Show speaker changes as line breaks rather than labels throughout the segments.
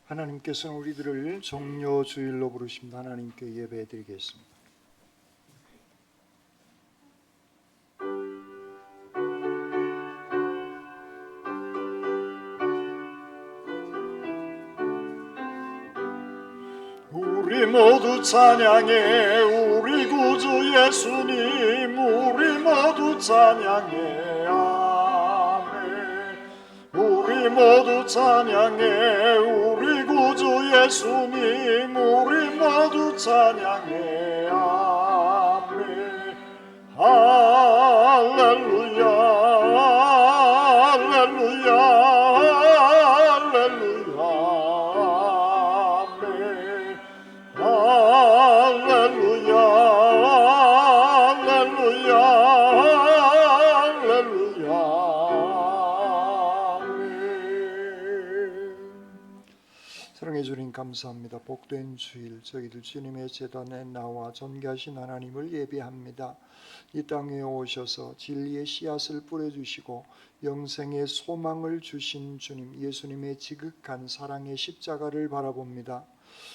하나님께서는 우리들을 종려 주일로 부르십니다. 하나님께 예배드리겠습니다. 우리 모두 찬양해 우리 구주 예수님, 우리 모두 찬양해 아멘. 우리 모두 찬양해 우리 구주 예수님, 우리 모두 찬양해 아멘. 할렐루야 할렐루야 할렐루야 아멘. 할렐루야 할렐루야 할렐루야 아멘. 사랑해 주님 감사합니다. 복된 주일 저희들 주님의 제단에 나와 존귀하신 하나님을 예배합니다. 이 땅에 오셔서 진리의 씨앗을 뿌려주시고 영생의 소망을 주신 주님, 예수님의 지극한 사랑의 십자가를 바라봅니다.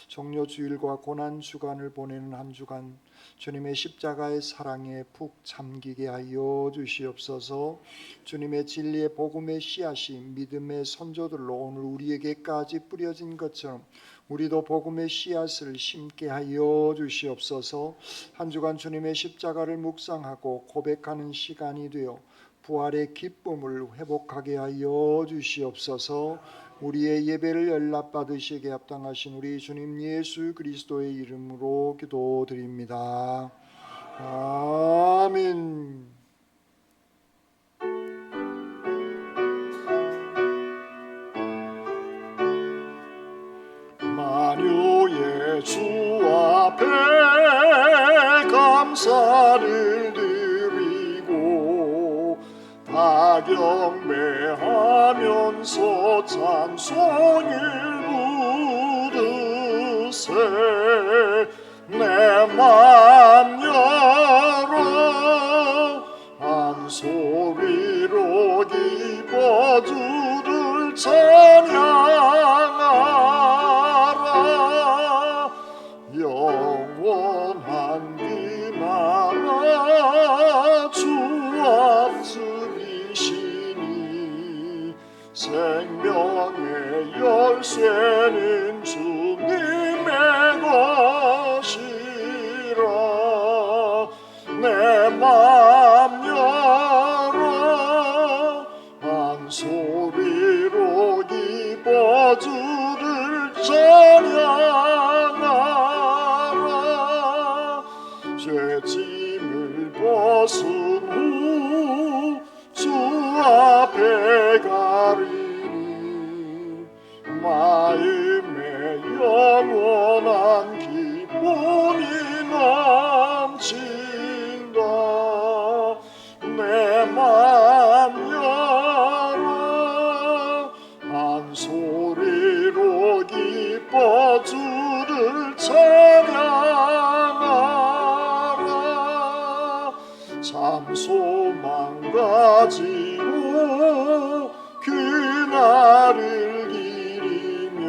종료주일과 고난주간을 보내는 한 주간 주님의 십자가의 사랑에 푹 잠기게 하여 주시옵소서. 주님의 진리의 복음의 씨앗이 믿음의 선조들로 오늘 우리에게까지 뿌려진 것처럼 우리도 복음의 씨앗을 심게 하여 주시옵소서. 한 주간 주님의 십자가를 묵상하고 고백하는 시간이 되어 부활의 기쁨을 회복하게 하여 주시옵소서. 우리의 예배를 연락받으시게 합당하신 우리 주님 예수 그리스도의 이름으로 기도드립니다. 아멘. 만유의 주 앞에 감사를 드리고 다 경배하면서 찬송을 부르세. 내 맘 열어 한 소리로 기뻐 주를 찬양하라. 영원한 그 나라 주 앞서리시니 생명의 열쇠는 주님의 것이라. 내 맘 열어 한 소리로 기뻐 주를 찬양하라. 죄짐을 벗은 후 주 앞에 가리니 마음에 영원한 기쁨이 넘친다. 내 맘 열어 한 소리로 기뻐 주를 찬양하라. 참 소망 가지고 그날을 기리며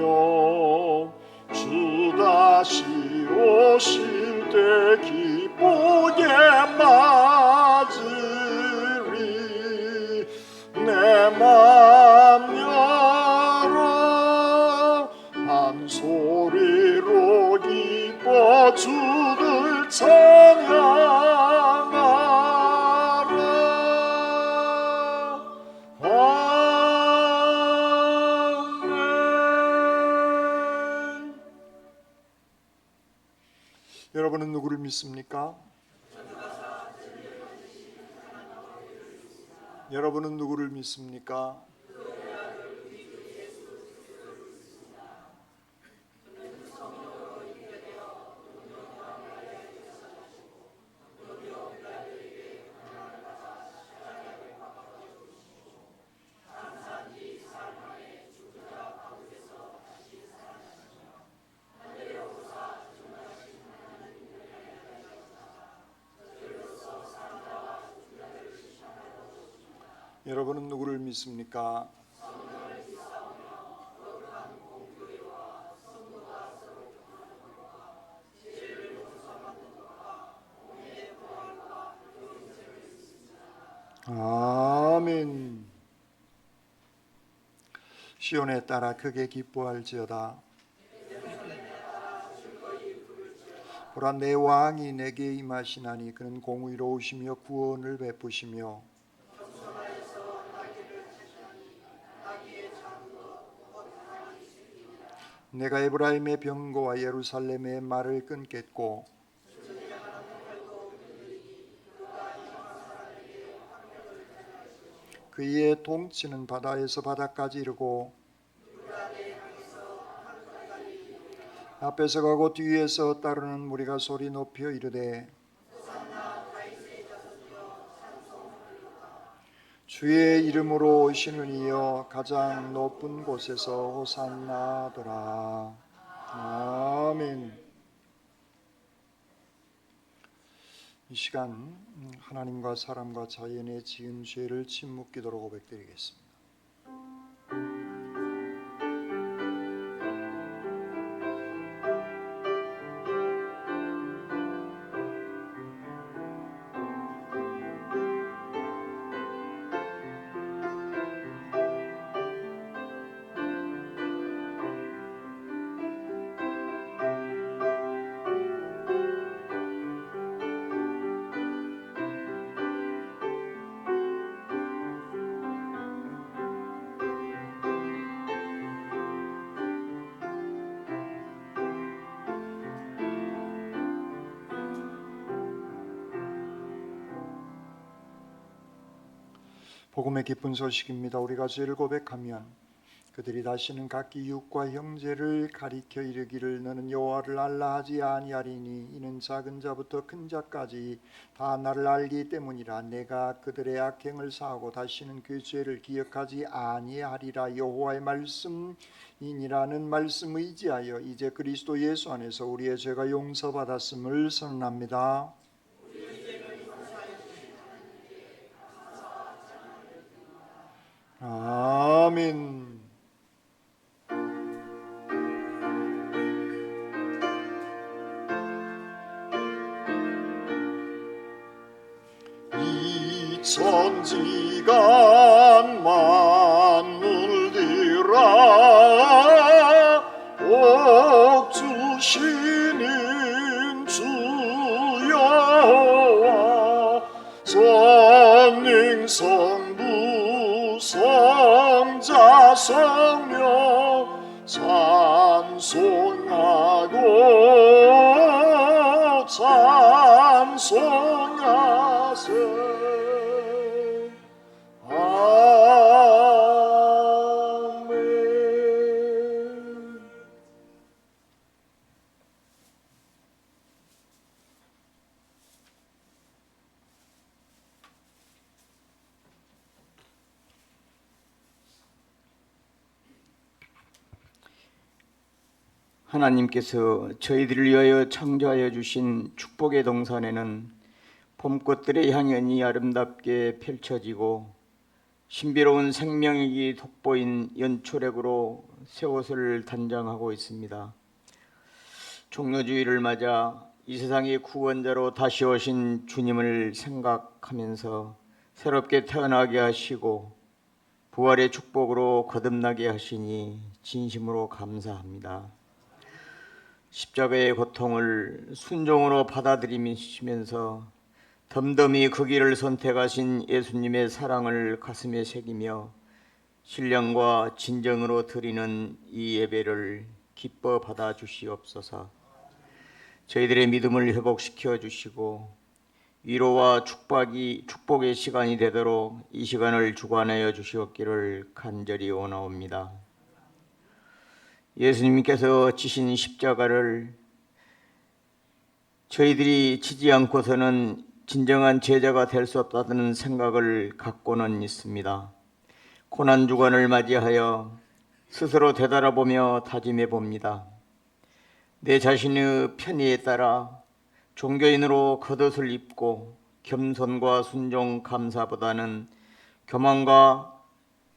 주 다시 오실 때 기쁘게 맞으리. 내 맘 열어 한 소리로 기뻐 주를 찬양하라. 아멘. 여러분은 누구를 믿습니까? 여러분은 누구를 믿습니까? 여러분은 누구를 믿습니까? 아멘. 시온에 따라 크게 기뻐할지어다. 보라, 내 왕이 내게 임하시나니 그는 공의로우시며 구원을 베푸시며 내가 에브라임의 병거와 예루살렘의 말을 끊겠고 그의 통치는 바다에서 바다까지 이르고 앞에서 가고 뒤에서 따르는 무리가 소리 높여 이르되 주의 이름으로 오시는 이여 가장 높은 곳에서 호산나더라. 아멘. 이 시간 하나님과 사람과 자연에 지은 죄를 침묵기도로 고백드리겠습니다. 복음의 기쁜 소식입니다. 우리가 죄를 고백하면 그들이 다시는 각기 이웃과 형제를 가리켜 이르기를 너는 여호와를 알라 하지 아니하리니 이는 작은 자부터 큰 자까지 다 나를 알기 때문이라. 내가 그들의 악행을 사하고 다시는 그 죄를 기억하지 아니하리라. 여호와의 말씀이니라는 말씀 의지하여 이제 그리스도 예수 안에서 우리의 죄가 용서받았음을 선언합니다. 아멘. 이 천지간 만물들아 복 주시는 주 여호와 성령 성부 성자 성령 찬송하고 찬송하세. 아멘.
하나님께서 저희들을 위하여 창조하여 주신 축복의 동산에는 봄꽃들의 향연이 아름답게 펼쳐지고 신비로운 생명력이 돋보인 연초랙으로 새 옷을 단장하고 있습니다. 종료주의를 맞아 이 세상의 구원자로 다시 오신 주님을 생각하면서 새롭게 태어나게 하시고 부활의 축복으로 거듭나게 하시니 진심으로 감사합니다. 십자가의 고통을 순종으로 받아들이시면서 덤덤히 그 길을 선택하신 예수님의 사랑을 가슴에 새기며 신령과 진정으로 드리는 이 예배를 기뻐 받아 주시옵소서. 저희들의 믿음을 회복시켜 주시고 위로와 축복의 시간이 되도록 이 시간을 주관하여 주시옵기를 간절히 원하옵니다. 예수님께서 지신 십자가를 저희들이 지지 않고서는 진정한 제자가 될 수 없다는 생각을 갖고는 있습니다. 고난주간을 맞이하여 스스로 되돌아보며 다짐해 봅니다. 내 자신의 편의에 따라 종교인으로 겉옷을 입고 겸손과 순종 감사보다는 교만과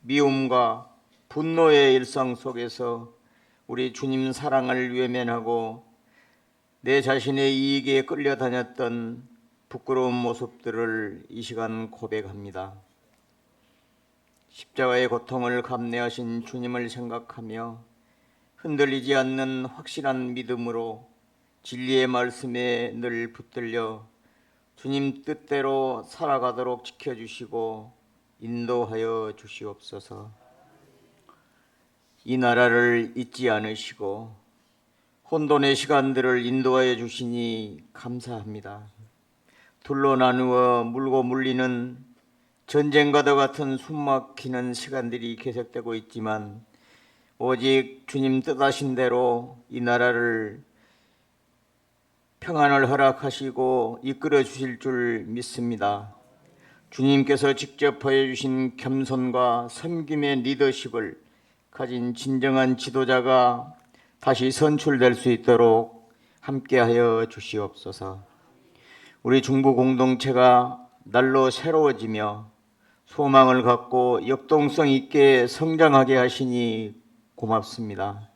미움과 분노의 일상 속에서 우리 주님 사랑을 외면하고 내 자신의 이익에 끌려다녔던 부끄러운 모습들을 이 시간 고백합니다. 십자가의 고통을 감내하신 주님을 생각하며 흔들리지 않는 확실한 믿음으로 진리의 말씀에 늘 붙들려 주님 뜻대로 살아가도록 지켜주시고 인도하여 주시옵소서. 이 나라를 잊지 않으시고 혼돈의 시간들을 인도하여 주시니 감사합니다. 둘로 나누어 물고 물리는 전쟁과도 같은 숨막히는 시간들이 계속되고 있지만 오직 주님 뜻하신 대로 이 나라를 평안을 허락하시고 이끌어 주실 줄 믿습니다. 주님께서 직접 보여주신 겸손과 섬김의 리더십을 가진 진정한 지도자가 다시 선출될 수 있도록 함께하여 주시옵소서. 우리 중부 공동체가 날로 새로워지며 소망을 갖고 역동성 있게 성장하게 하시니 고맙습니다.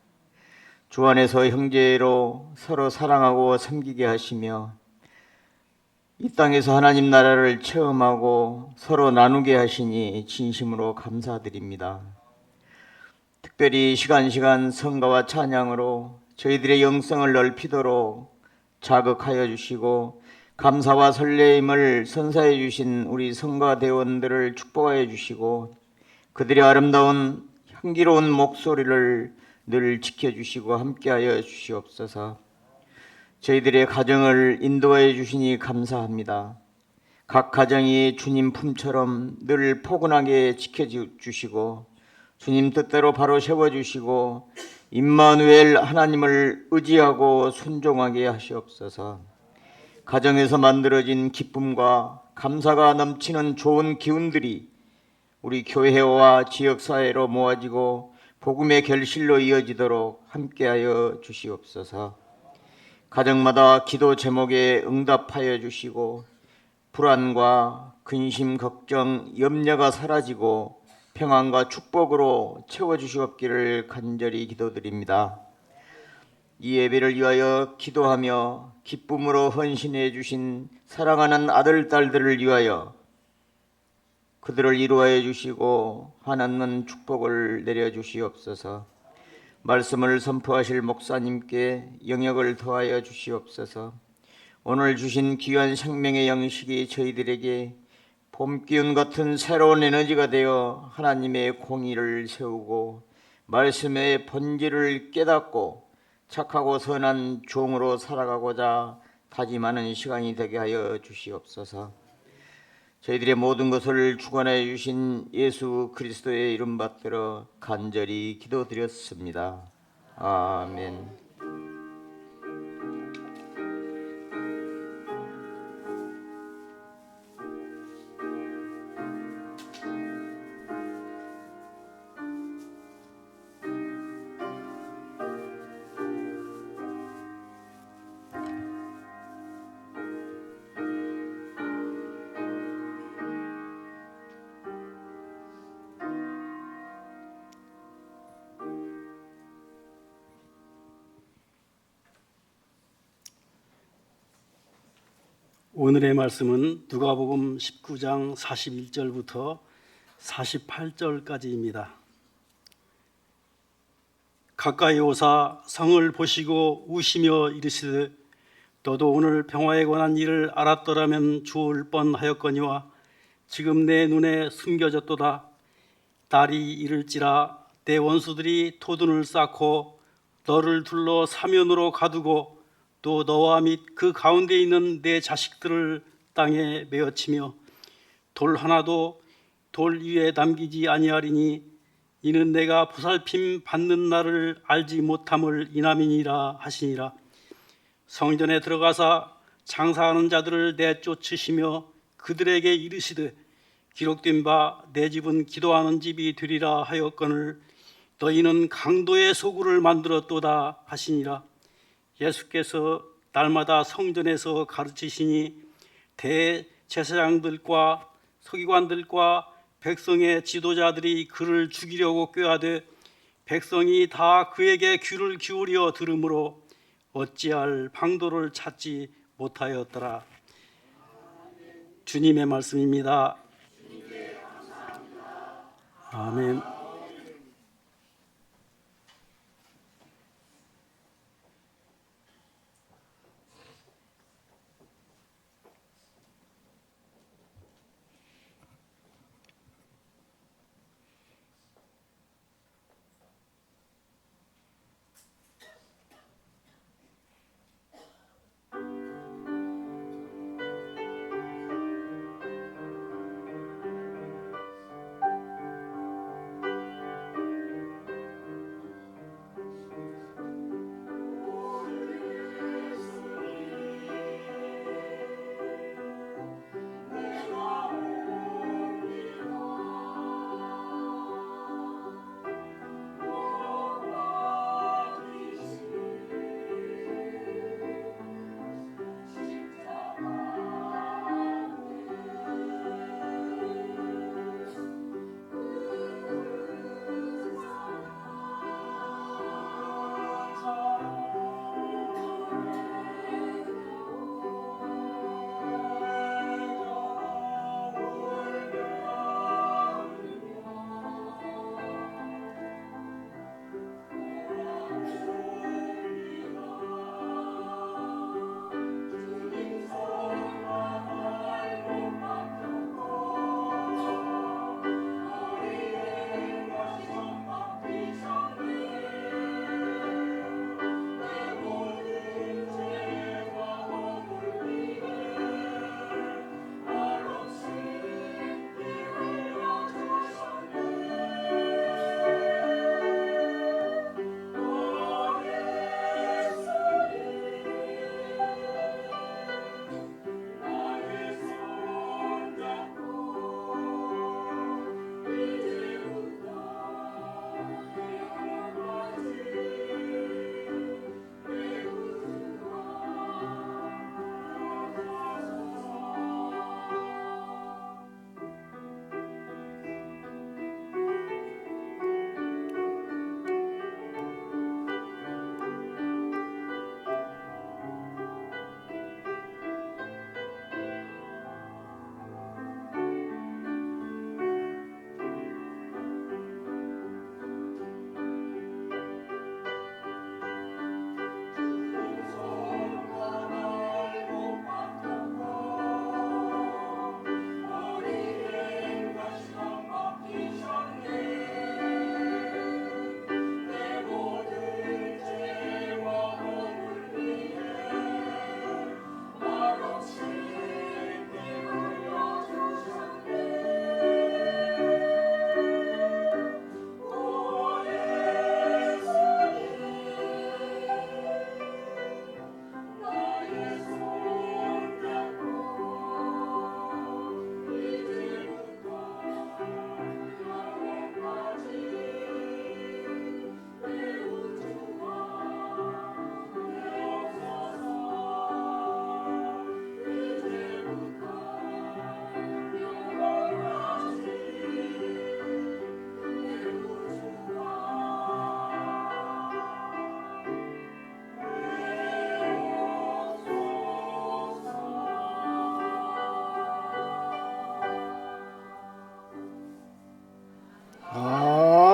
주 안에서 형제로 서로 사랑하고 섬기게 하시며 이 땅에서 하나님 나라를 체험하고 서로 나누게 하시니 진심으로 감사드립니다. 특별히 시간 성가와 찬양으로 저희들의 영성을 넓히도록 자극하여 주시고 감사와 설레임을 선사해 주신 우리 성가대원들을 축복하여 주시고 그들의 아름다운 향기로운 목소리를 늘 지켜주시고 함께하여 주시옵소서. 저희들의 가정을 인도하여 주시니 감사합니다. 각 가정이 주님 품처럼 늘 포근하게 지켜주시고 주님 뜻대로 바로 세워주시고 임마누엘 하나님을 의지하고 순종하게 하시옵소서. 가정에서 만들어진 기쁨과 감사가 넘치는 좋은 기운들이 우리 교회와 지역사회로 모아지고 복음의 결실로 이어지도록 함께하여 주시옵소서. 가정마다 기도 제목에 응답하여 주시고 불안과 근심, 걱정, 염려가 사라지고 평안과 축복으로 채워주시옵기를 간절히 기도드립니다. 이 예배를 위하여 기도하며 기쁨으로 헌신해 주신 사랑하는 아들, 딸들을 위하여 그들을 이루하여 주시고 하나님 축복을 내려주시옵소서. 말씀을 선포하실 목사님께 영역을 더하여 주시옵소서. 오늘 주신 귀한 생명의 양식이 저희들에게 봄 기운 같은 새로운 에너지가 되어 하나님의 공의를 세우고 말씀의 본질을 깨닫고 착하고 선한 종으로 살아가고자 다짐하는 시간이 되게 하여 주시옵소서. 저희들의 모든 것을 주관하여 주신 예수 그리스도의 이름 받들어 간절히 기도드렸습니다. 아멘.
오늘의 말씀은 누가복음 19장 41절부터 48절까지입니다. 가까이 오사 성을 보시고 우시며 이르시되 너도 오늘 평화에 관한 일을 알았더라면 좋을 뻔하였거니와 지금 내 눈에 숨겨졌도다. 달이 이를지라 내 원수들이 토둔을 쌓고 너를 둘러 사면으로 가두고 또 너와 및 그 가운데 있는 내 자식들을 땅에 메어치며 돌 하나도 돌 위에 남기지 아니하리니 이는 내가 보살핌 받는 날을 알지 못함을 인함이니라 하시니라. 성전에 들어가사 장사하는 자들을 내쫓으시며 그들에게 이르시되 기록된 바 내 집은 기도하는 집이 되리라 하였거늘 너희는 강도의 소굴을 만들었도다 하시니라. 예수께서 날마다 성전에서 가르치시니 대제사장들과 서기관들과 백성의 지도자들이 그를 죽이려고 꾀하되 백성이 다 그에게 귀를 기울여 들으므로 어찌할 방도를 찾지 못하였더라. 주님의 말씀입니다. 아멘.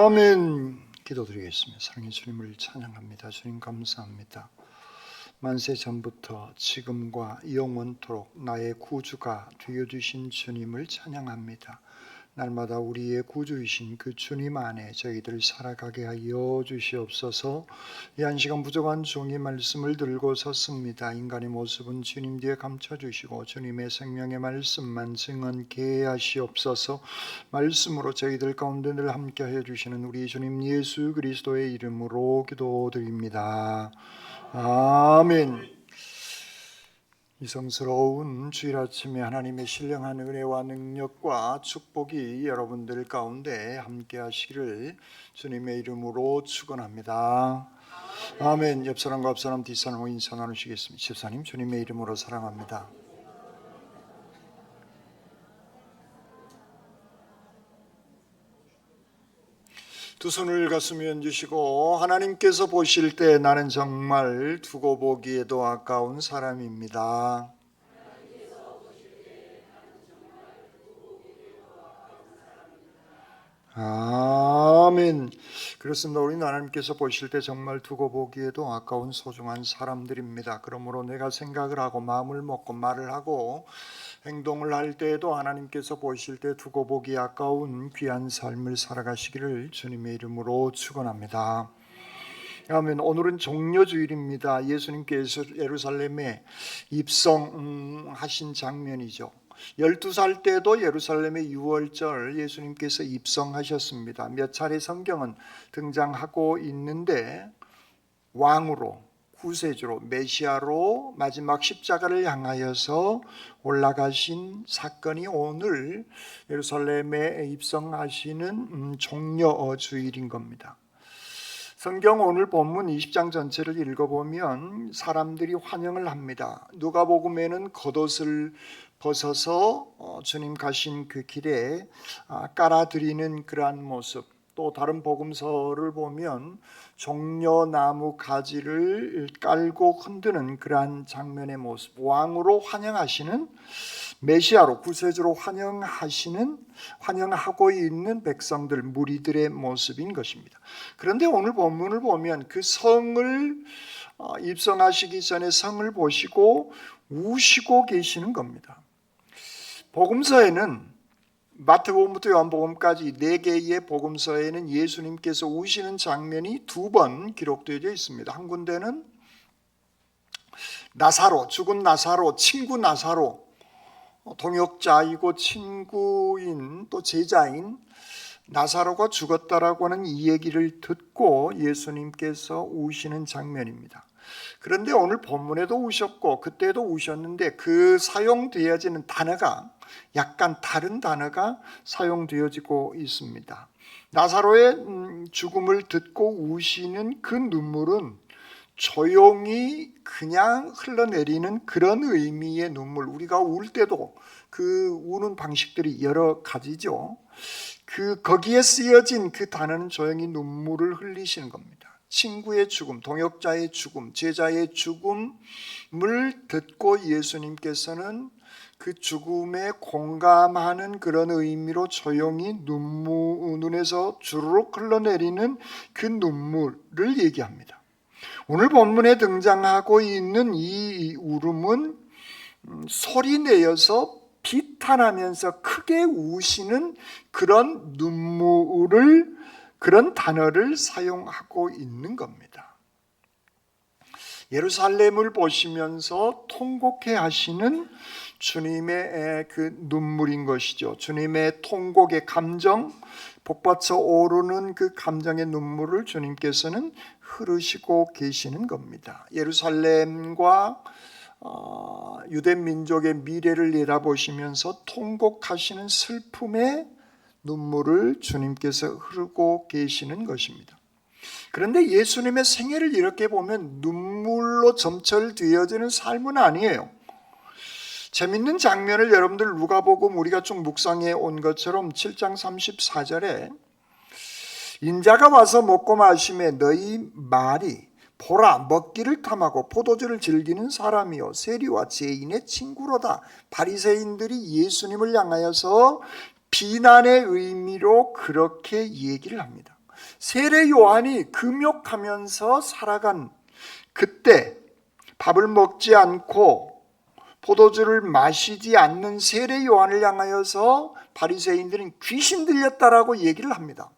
아멘. 기도드리겠습니다. 사랑의 주님을 찬양합니다. 주님 감사합니다. 만세 전부터 지금과 영원토록 나의 구주가 되어주신 주님을 찬양합니다. 날마다 우리의 구주이신 그 주님 안에 저희들 살아가게 하여 주시옵소서. 이 한 시간 부족한 종이 말씀을 들고 섰습니다. 인간의 모습은 주님 뒤에 감춰주시고 주님의 생명의 말씀만 증언케 하시옵소서. 말씀으로 저희들 가운데 늘 함께 해주시는 우리 주님 예수 그리스도의 이름으로 기도드립니다. 아멘. 이성스러운 주일 아침에 하나님의 신령한 은혜와 능력과 축복이 여러분들 가운데 함께 하시기를 주님의 이름으로 축원합니다. 아멘. 옆사람과 앞사람 뒷사람과 인사 나누시겠습니다. 집사님 주님의 이름으로 사랑합니다. 두 손을 가슴에 얹으시고 하나님께서 보실 때 나는 정말 두고 보기에도 아까운 사람입니다. 아멘. 그렇습니다. 우리 하나님께서 보실 때 정말 두고 보기에도 아까운 소중한 사람들입니다. 그러므로 내가 생각을 하고 마음을 먹고 말을 하고 행동을 할 때에도 하나님께서 보실 때 두고 보기 아까운 귀한 삶을 살아가시기를 주님의 이름으로 축원합니다. 아멘. 오늘은 종려주일입니다. 예수님께서 예루살렘에 입성하신 장면이죠. 12살 때도 예루살렘의 유월절 예수님께서 입성하셨습니다. 몇 차례 성경은 등장하고 있는데 왕으로, 구세주로, 메시아로 마지막 십자가를 향하여서 올라가신 사건이 오늘 예루살렘에 입성하시는 종려주일인 겁니다. 성경 오늘 본문 20장 전체를 읽어보면 사람들이 환영을 합니다. 누가복음에는 겉옷을 벗어서 주님 가신 그 길에 깔아드리는 그러한 모습, 또 다른 복음서를 보면 종려나무 가지를 깔고 흔드는 그러한 장면의 모습, 왕으로 환영하시는, 메시아로 구세주로 환영하고 있는 백성들, 무리들의 모습인 것입니다. 그런데 오늘 본문을 보면 그 성을 입성하시기 전에 성을 보시고 우시고 계시는 겁니다. 복음서에는 마태복음부터 요한복음까지 4개의 복음서에는 예수님께서 우시는 장면이 2번 기록되어 있습니다. 한 군데는 나사로, 죽은 나사로, 친구 나사로, 동역자이고 친구인 또 제자인 나사로가 죽었다라고 하는 이 얘기를 듣고 예수님께서 우시는 장면입니다. 그런데 오늘 본문에도 우셨고 그때도 우셨는데 그 사용되어지는 단어가 약간 다른 단어가 사용되어지고 있습니다. 나사로의 죽음을 듣고 우시는 그 눈물은 조용히 그냥 흘러내리는 그런 의미의 눈물. 우리가 울 때도 그 우는 방식들이 여러 가지죠. 거기에 쓰여진 그 단어는 조용히 눈물을 흘리시는 겁니다. 친구의 죽음, 동역자의 죽음, 제자의 죽음을 듣고 예수님께서는 그 죽음에 공감하는 그런 의미로 조용히 눈에서 주르륵 흘러내리는 그 눈물을 얘기합니다. 오늘 본문에 등장하고 있는 이 울음은 소리내어서 비탄하면서 크게 우시는 그런 눈물을, 그런 단어를 사용하고 있는 겁니다. 예루살렘을 보시면서 통곡해 하시는 주님의 그 눈물인 것이죠. 주님의 통곡의 감정, 복받쳐 오르는 그 감정의 눈물을 주님께서는 흐르시고 계시는 겁니다. 예루살렘과 유대 민족의 미래를 내다보시면서 통곡하시는 슬픔의 눈물을 주님께서 흐르고 계시는 것입니다. 그런데 예수님의 생애를 이렇게 보면 눈물로 점철되어지는 삶은 아니에요. 재밌는 장면을 여러분들 누가복음 우리가 쭉 묵상해 온 것처럼 7장 34절에 인자가 와서 먹고 마심에 너희 말이 보라 먹기를 탐하고 포도주를 즐기는 사람이요 세리와 죄인의 친구로다. 바리새인들이 예수님을 향하여서 비난의 의미로 그렇게 얘기를 합니다. 세례 요한이 금욕하면서 살아간 그때 밥을 먹지 않고 포도주를 마시지 않는 세례 요한을 향하여서 바리새인들은 귀신 들렸다라고 얘기를 합니다.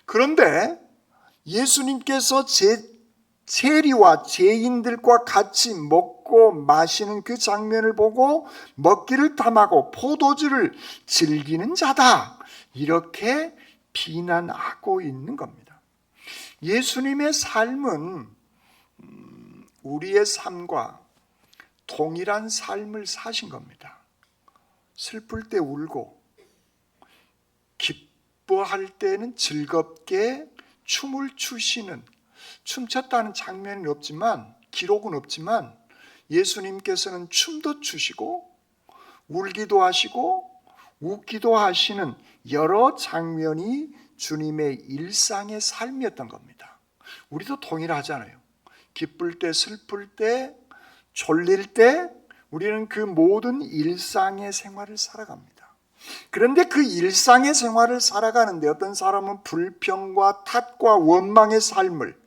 그런데 예수님께서 세리와 죄인들과 같이 먹고 마시는 그 장면을 보고 먹기를 탐하고 포도주를 즐기는 자다, 이렇게 비난하고 있는 겁니다. 예수님의 삶은 우리의 삶과 동일한 삶을 사신 겁니다. 슬플 때 울고 기뻐할 때는 즐겁게 춤을 추시는, 춤췄다는 장면은 없지만, 기록은 없지만 예수님께서는 춤도 추시고 울기도 하시고 웃기도 하시는 여러 장면이 주님의 일상의 삶이었던 겁니다. 우리도 동일하잖아요. 기쁠 때, 슬플 때, 졸릴 때 우리는 그 모든 일상의 생활을 살아갑니다. 그런데 그 일상의 생활을 살아가는데 어떤 사람은 불평과 탓과 원망의 삶을,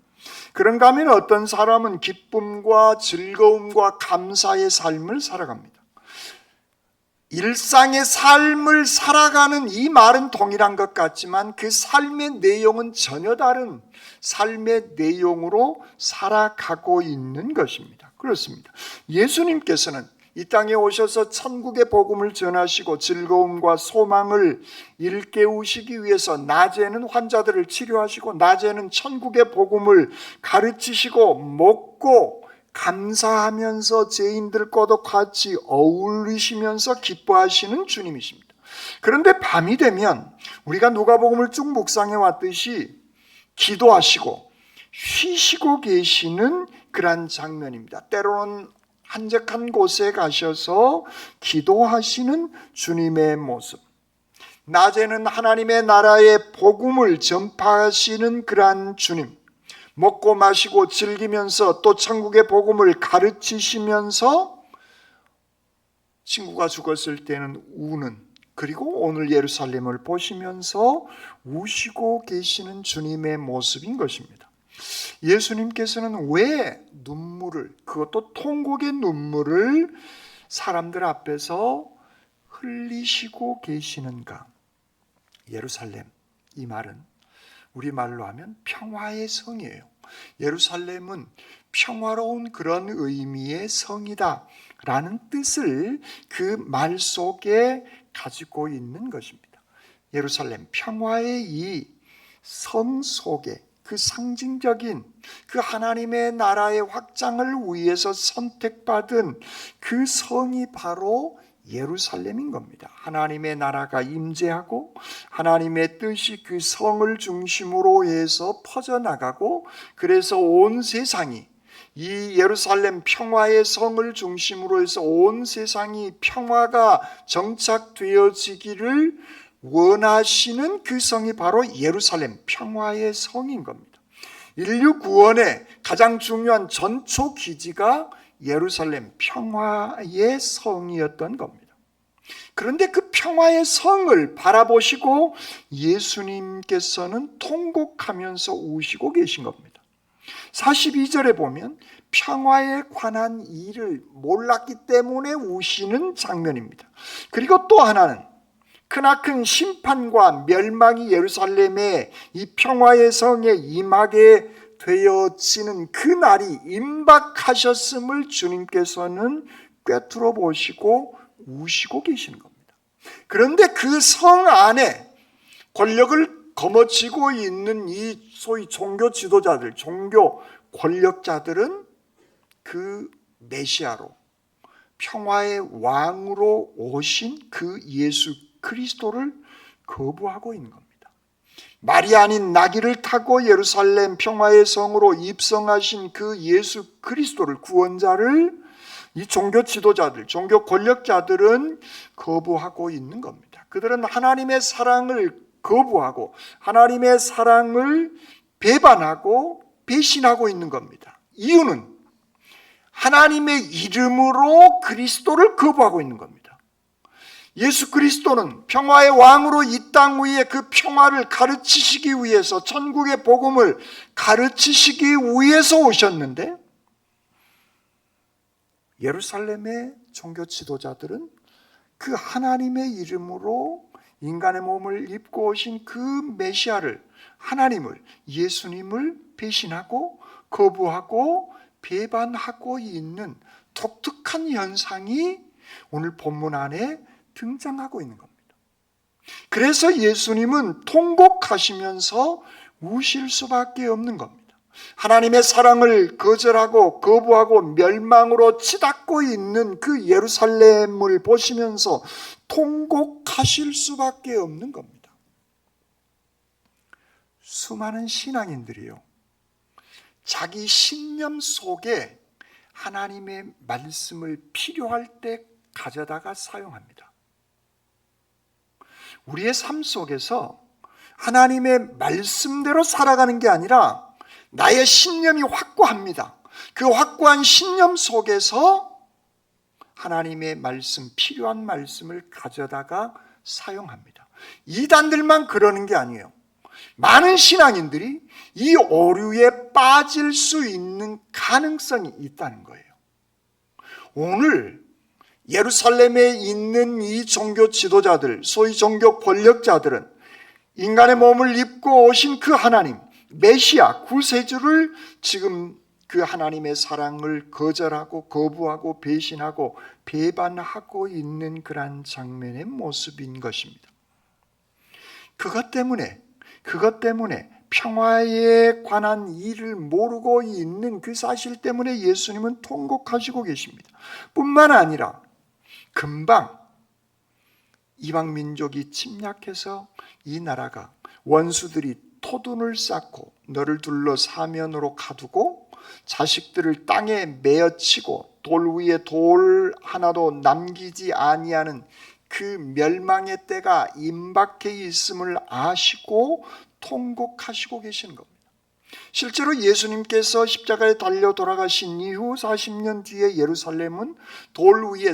그런가 하면 어떤 사람은 기쁨과 즐거움과 감사의 삶을 살아갑니다. 일상의 삶을 살아가는 이 말은 동일한 것 같지만 그 삶의 내용은 전혀 다른 삶의 내용으로 살아가고 있는 것입니다. 그렇습니다. 예수님께서는 이 땅에 오셔서 천국의 복음을 전하시고 즐거움과 소망을 일깨우시기 위해서 낮에는 환자들을 치료하시고 낮에는 천국의 복음을 가르치시고 먹고 감사하면서 죄인들과도 같이 어울리시면서 기뻐하시는 주님이십니다. 그런데 밤이 되면 우리가 누가복음을 쭉 묵상해 왔듯이 기도하시고 쉬시고 계시는 그러한 장면입니다. 때로는 한적한 곳에 가셔서 기도하시는 주님의 모습, 낮에는 하나님의 나라의 복음을 전파하시는 그러한 주님, 먹고 마시고 즐기면서 또 천국의 복음을 가르치시면서 친구가 죽었을 때는 우는, 그리고 오늘 예루살렘을 보시면서 우시고 계시는 주님의 모습인 것입니다. 예수님께서는 왜 눈물을, 그것도 통곡의 눈물을 사람들 앞에서 흘리시고 계시는가? 예루살렘, 이 말은 우리말로 하면 평화의 성이에요. 예루살렘은 평화로운 그런 의미의 성이다 라는 뜻을 그 말 속에 가지고 있는 것입니다. 예루살렘, 평화의 이 성 속에 그 상징적인 그 하나님의 나라의 확장을 위해서 선택받은 그 성이 바로 예루살렘인 겁니다. 하나님의 나라가 임재하고 하나님의 뜻이 그 성을 중심으로 해서 퍼져나가고, 그래서 온 세상이 이 예루살렘 평화의 성을 중심으로 해서 온 세상이 평화가 정착되어지기를 원하시는 그 성이 바로 예루살렘 평화의 성인 겁니다. 인류 구원의 가장 중요한 전초 기지가 예루살렘 평화의 성이었던 겁니다. 그런데 그 평화의 성을 바라보시고 예수님께서는 통곡하면서 우시고 계신 겁니다. 42절에 보면 평화에 관한 일을 몰랐기 때문에 우시는 장면입니다. 그리고 또 하나는 크나큰 심판과 멸망이 예루살렘의 이 평화의 성에 임하게 되어지는 그 날이 임박하셨음을 주님께서는 꿰뚫어 보시고 우시고 계시는 겁니다. 그런데 그 성 안에 권력을 거머쥐고 있는 이 소위 종교 지도자들, 종교 권력자들은 그 메시아로, 평화의 왕으로 오신 그 예수 그리스도를 거부하고 있는 겁니다. 말이 아닌 나귀를 타고 예루살렘 평화의 성으로 입성하신 그 예수 그리스도를, 구원자를 이 종교 지도자들, 종교 권력자들은 거부하고 있는 겁니다. 그들은 하나님의 사랑을 거부하고 하나님의 사랑을 배반하고 배신하고 있는 겁니다. 이유는 하나님의 이름으로 그리스도를 거부하고 있는 겁니다. 예수 그리스도는 평화의 왕으로 이 땅 위에 그 평화를 가르치시기 위해서, 천국의 복음을 가르치시기 위해서 오셨는데, 예루살렘의 종교 지도자들은 그 하나님의 이름으로 인간의 몸을 입고 오신 그 메시아를, 하나님을, 예수님을 배신하고 거부하고 배반하고 있는 독특한 현상이 오늘 본문 안에 등장하고 있는 겁니다. 그래서 예수님은 통곡하시면서 우실 수밖에 없는 겁니다. 하나님의 사랑을 거절하고 거부하고 멸망으로 치닫고 있는 그 예루살렘을 보시면서 통곡하실 수밖에 없는 겁니다. 수많은 신앙인들이요, 자기 신념 속에 하나님의 말씀을 필요할 때 가져다가 사용합니다. 우리의 삶 속에서 하나님의 말씀대로 살아가는 게 아니라 나의 신념이 확고합니다. 그 확고한 신념 속에서 하나님의 말씀, 필요한 말씀을 가져다가 사용합니다. 이단들만 그러는 게 아니에요. 많은 신앙인들이 이 오류에 빠질 수 있는 가능성이 있다는 거예요. 오늘 예루살렘에 있는 이 종교 지도자들, 소위 종교 권력자들은 인간의 몸을 입고 오신 그 하나님, 메시아, 구세주를 지금 그 하나님의 사랑을 거절하고 거부하고 배신하고 배반하고 있는 그러한 장면의 모습인 것입니다. 그것 때문에 평화에 관한 일을 모르고 있는 그 사실 때문에 예수님은 통곡하시고 계십니다. 뿐만 아니라 금방 이방 민족이 침략해서 이 나라가 원수들이 토둔을 쌓고 너를 둘러 사면으로 가두고 자식들을 땅에 메어치고 돌 위에 돌 하나도 남기지 아니하는 그 멸망의 때가 임박해 있음을 아시고 통곡하시고 계시는 겁니다. 실제로 예수님께서 십자가에 달려 돌아가신 이후 40년 뒤에 예루살렘은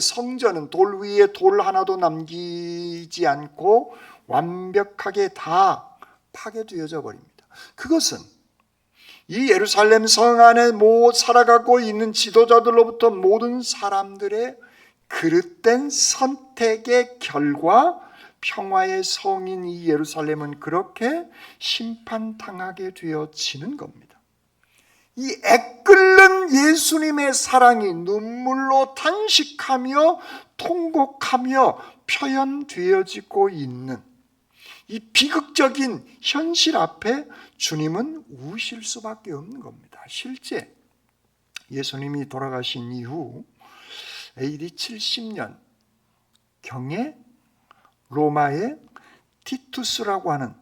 성전은 돌 위에 돌 하나도 남기지 않고 완벽하게 다 파괴되어져 버립니다. 그것은 이 예루살렘 성 안에 살아가고 있는 지도자들로부터 모든 사람들의 그릇된 선택의 결과 평화의 성인 이 예루살렘은 그렇게 심판당하게 되어지는 겁니다. 이 애끓는 예수님의 사랑이 눈물로 탄식하며 통곡하며 표현되어지고 있는 이 비극적인 현실 앞에 주님은 우실 수밖에 없는 겁니다. 실제 예수님이 돌아가신 이후 AD 70년 경에 로마의 티투스라고 하는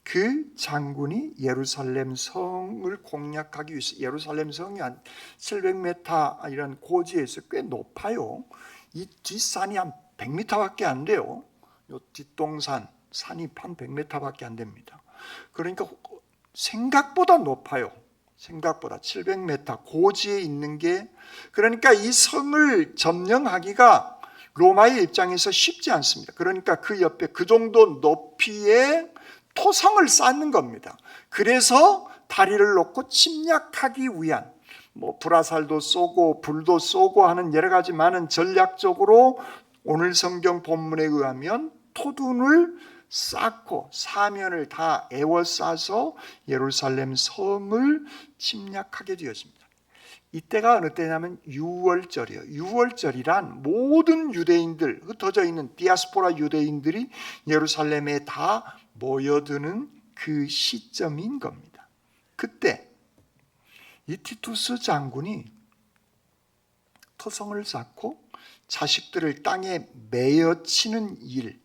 그 장군이 예루살렘 성을 공략하기 위해서, 예루살렘 성이 한 700m 이런 고지에서 꽤 높아요. 이 뒷산이 한 100m밖에 안 돼요. 요 뒷동산 산이 한 100m밖에 안 됩니다. 그러니까 생각보다 높아요. 생각보다 700m 고지에 있는 게, 그러니까 이 성을 점령하기가 로마의 입장에서 쉽지 않습니다. 그러니까 그 옆에 그 정도 높이의 토성을 쌓는 겁니다. 그래서 다리를 놓고 침략하기 위한 불화살도 쏘고 불도 쏘고 하는 여러 가지 많은 전략적으로 오늘 성경 본문에 의하면 토둔을 쌓고 사면을 다 에워싸서 예루살렘 성을 침략하게 되었습니다. 이때가 어느 때냐면 6월절이에요. 6월절이란 모든 유대인들, 흩어져 있는 디아스포라 유대인들이 예루살렘에 다 모여드는 그 시점인 겁니다. 그때 이 티투스 장군이 토성을 쌓고 자식들을 땅에 메어치는 일,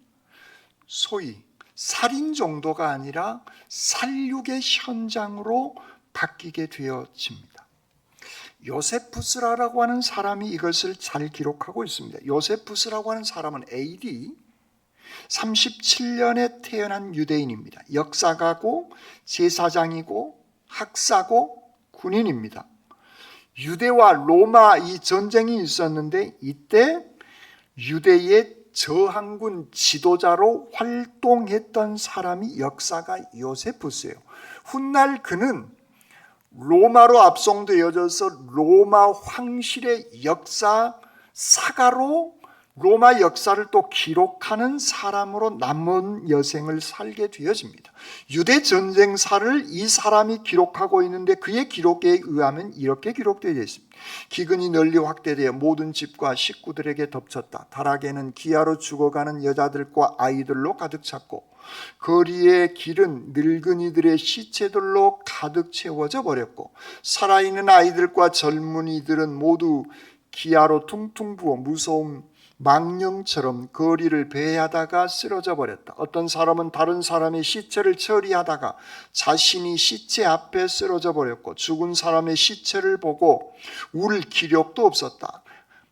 소위 살인 정도가 아니라 살육의 현장으로 바뀌게 되어집니다. 요세푸스라고 하는 사람이 이것을 잘 기록하고 있습니다. 요세푸스라고 하는 사람은 AD 37년에 태어난 유대인입니다. 역사가고 제사장이고 학사고 군인입니다. 유대와 로마 이 전쟁이 있었는데 이때 유대의 저항군 지도자로 활동했던 사람이 역사가 요세푸스예요. 훗날 그는 로마로 압송되어져서 로마 황실의 역사 사가로 로마 역사를 또 기록하는 사람으로 남은 여생을 살게 되어집니다. 유대 전쟁사를 이 사람이 기록하고 있는데 그의 기록에 의하면 이렇게 기록되어 있습니다. 기근이 널리 확대되어 모든 집과 식구들에게 덮쳤다. 다락에는 기아로 죽어가는 여자들과 아이들로 가득 찼고 거리의 길은 늙은이들의 시체들로 가득 채워져 버렸고 살아있는 아이들과 젊은이들은 모두 기아로 퉁퉁 부어 무서운 망령처럼 거리를 배하다가 쓰러져 버렸다. 어떤 사람은 다른 사람의 시체를 처리하다가 자신이 시체 앞에 쓰러져 버렸고 죽은 사람의 시체를 보고 울 기력도 없었다.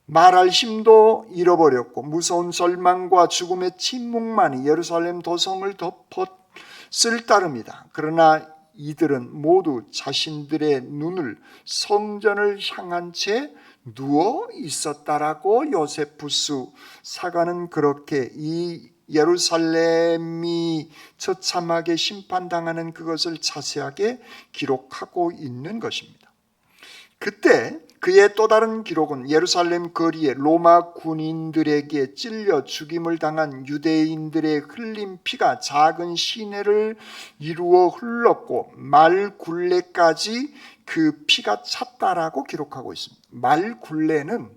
말할 힘도 잃어버렸고 무서운 절망과 죽음의 침묵만이 예루살렘 도성을 덮었을 따름이다. 그러나 이들은 모두 자신들의 눈을 성전을 향한 채 누워 있었다라고 요세푸스 사가는 그렇게 이 예루살렘이 처참하게 심판당하는 그것을 자세하게 기록하고 있는 것입니다. 그때 그의 또 다른 기록은 예루살렘 거리에 로마 군인들에게 찔려 죽임을 당한 유대인들의 흘린 피가 작은 시내를 이루어 흘렀고 말 굴레까지 그 피가 찼다라고 기록하고 있습니다. 말 굴레는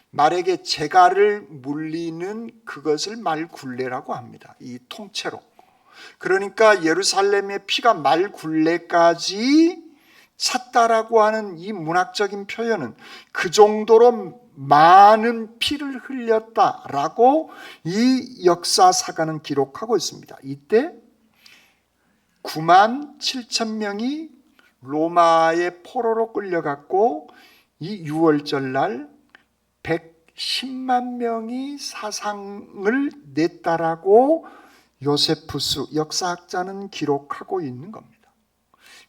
말에게 재갈을 물리는 그것을 말 굴레라고 합니다. 이 통째로. 그러니까 예루살렘의 피가 말 굴레까지 찼다라고 하는 이 문학적인 표현은 그 정도로 많은 피를 흘렸다라고 이 역사사가는 기록하고 있습니다. 이때 9만 7천 명이 로마의 포로로 끌려갔고 이 6월절 날 110만 명이 사상을 냈다라고 요세푸스 역사학자는 기록하고 있는 겁니다.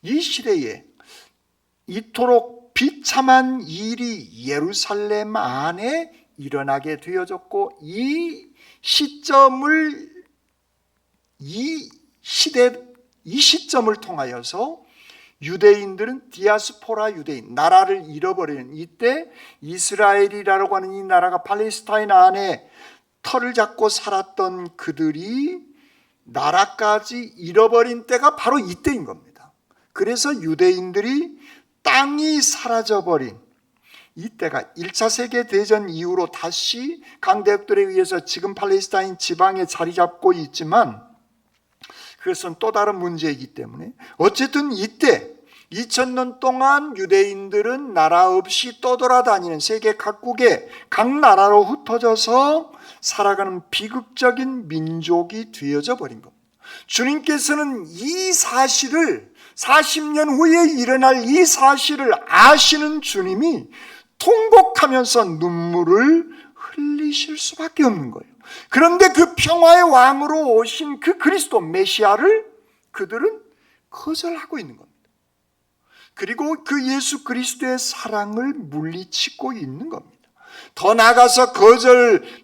이 시대에 이토록 비참한 일이 예루살렘 안에 일어나게 되어졌고 이 시점을 통하여서 유대인들은 디아스포라 유대인, 나라를 잃어버리는 이때 이스라엘이라고 하는 이 나라가 팔레스타인 안에 터를 잡고 살았던 그들이 나라까지 잃어버린 때가 바로 이때인 겁니다. 그래서 유대인들이 땅이 사라져버린 이때가 1차 세계대전 이후로 다시 강대국들에 의해서 지금 팔레스타인 지방에 자리 잡고 있지만 그것은 또 다른 문제이기 때문에 어쨌든 이때 2000년 동안 유대인들은 나라 없이 떠돌아다니는 세계 각국의 각 나라로 흩어져서 살아가는 비극적인 민족이 되어져 버린 겁니다. 주님께서는 이 사실을 40년 후에 일어날 이 사실을 아시는 주님이 통곡하면서 눈물을 흘리실 수밖에 없는 거예요. 그런데 그 평화의 왕으로 오신 그 그리스도 메시아를 그들은 거절하고 있는 겁니다. 그리고 그 예수 그리스도의 사랑을 물리치고 있는 겁니다. 더 나아가서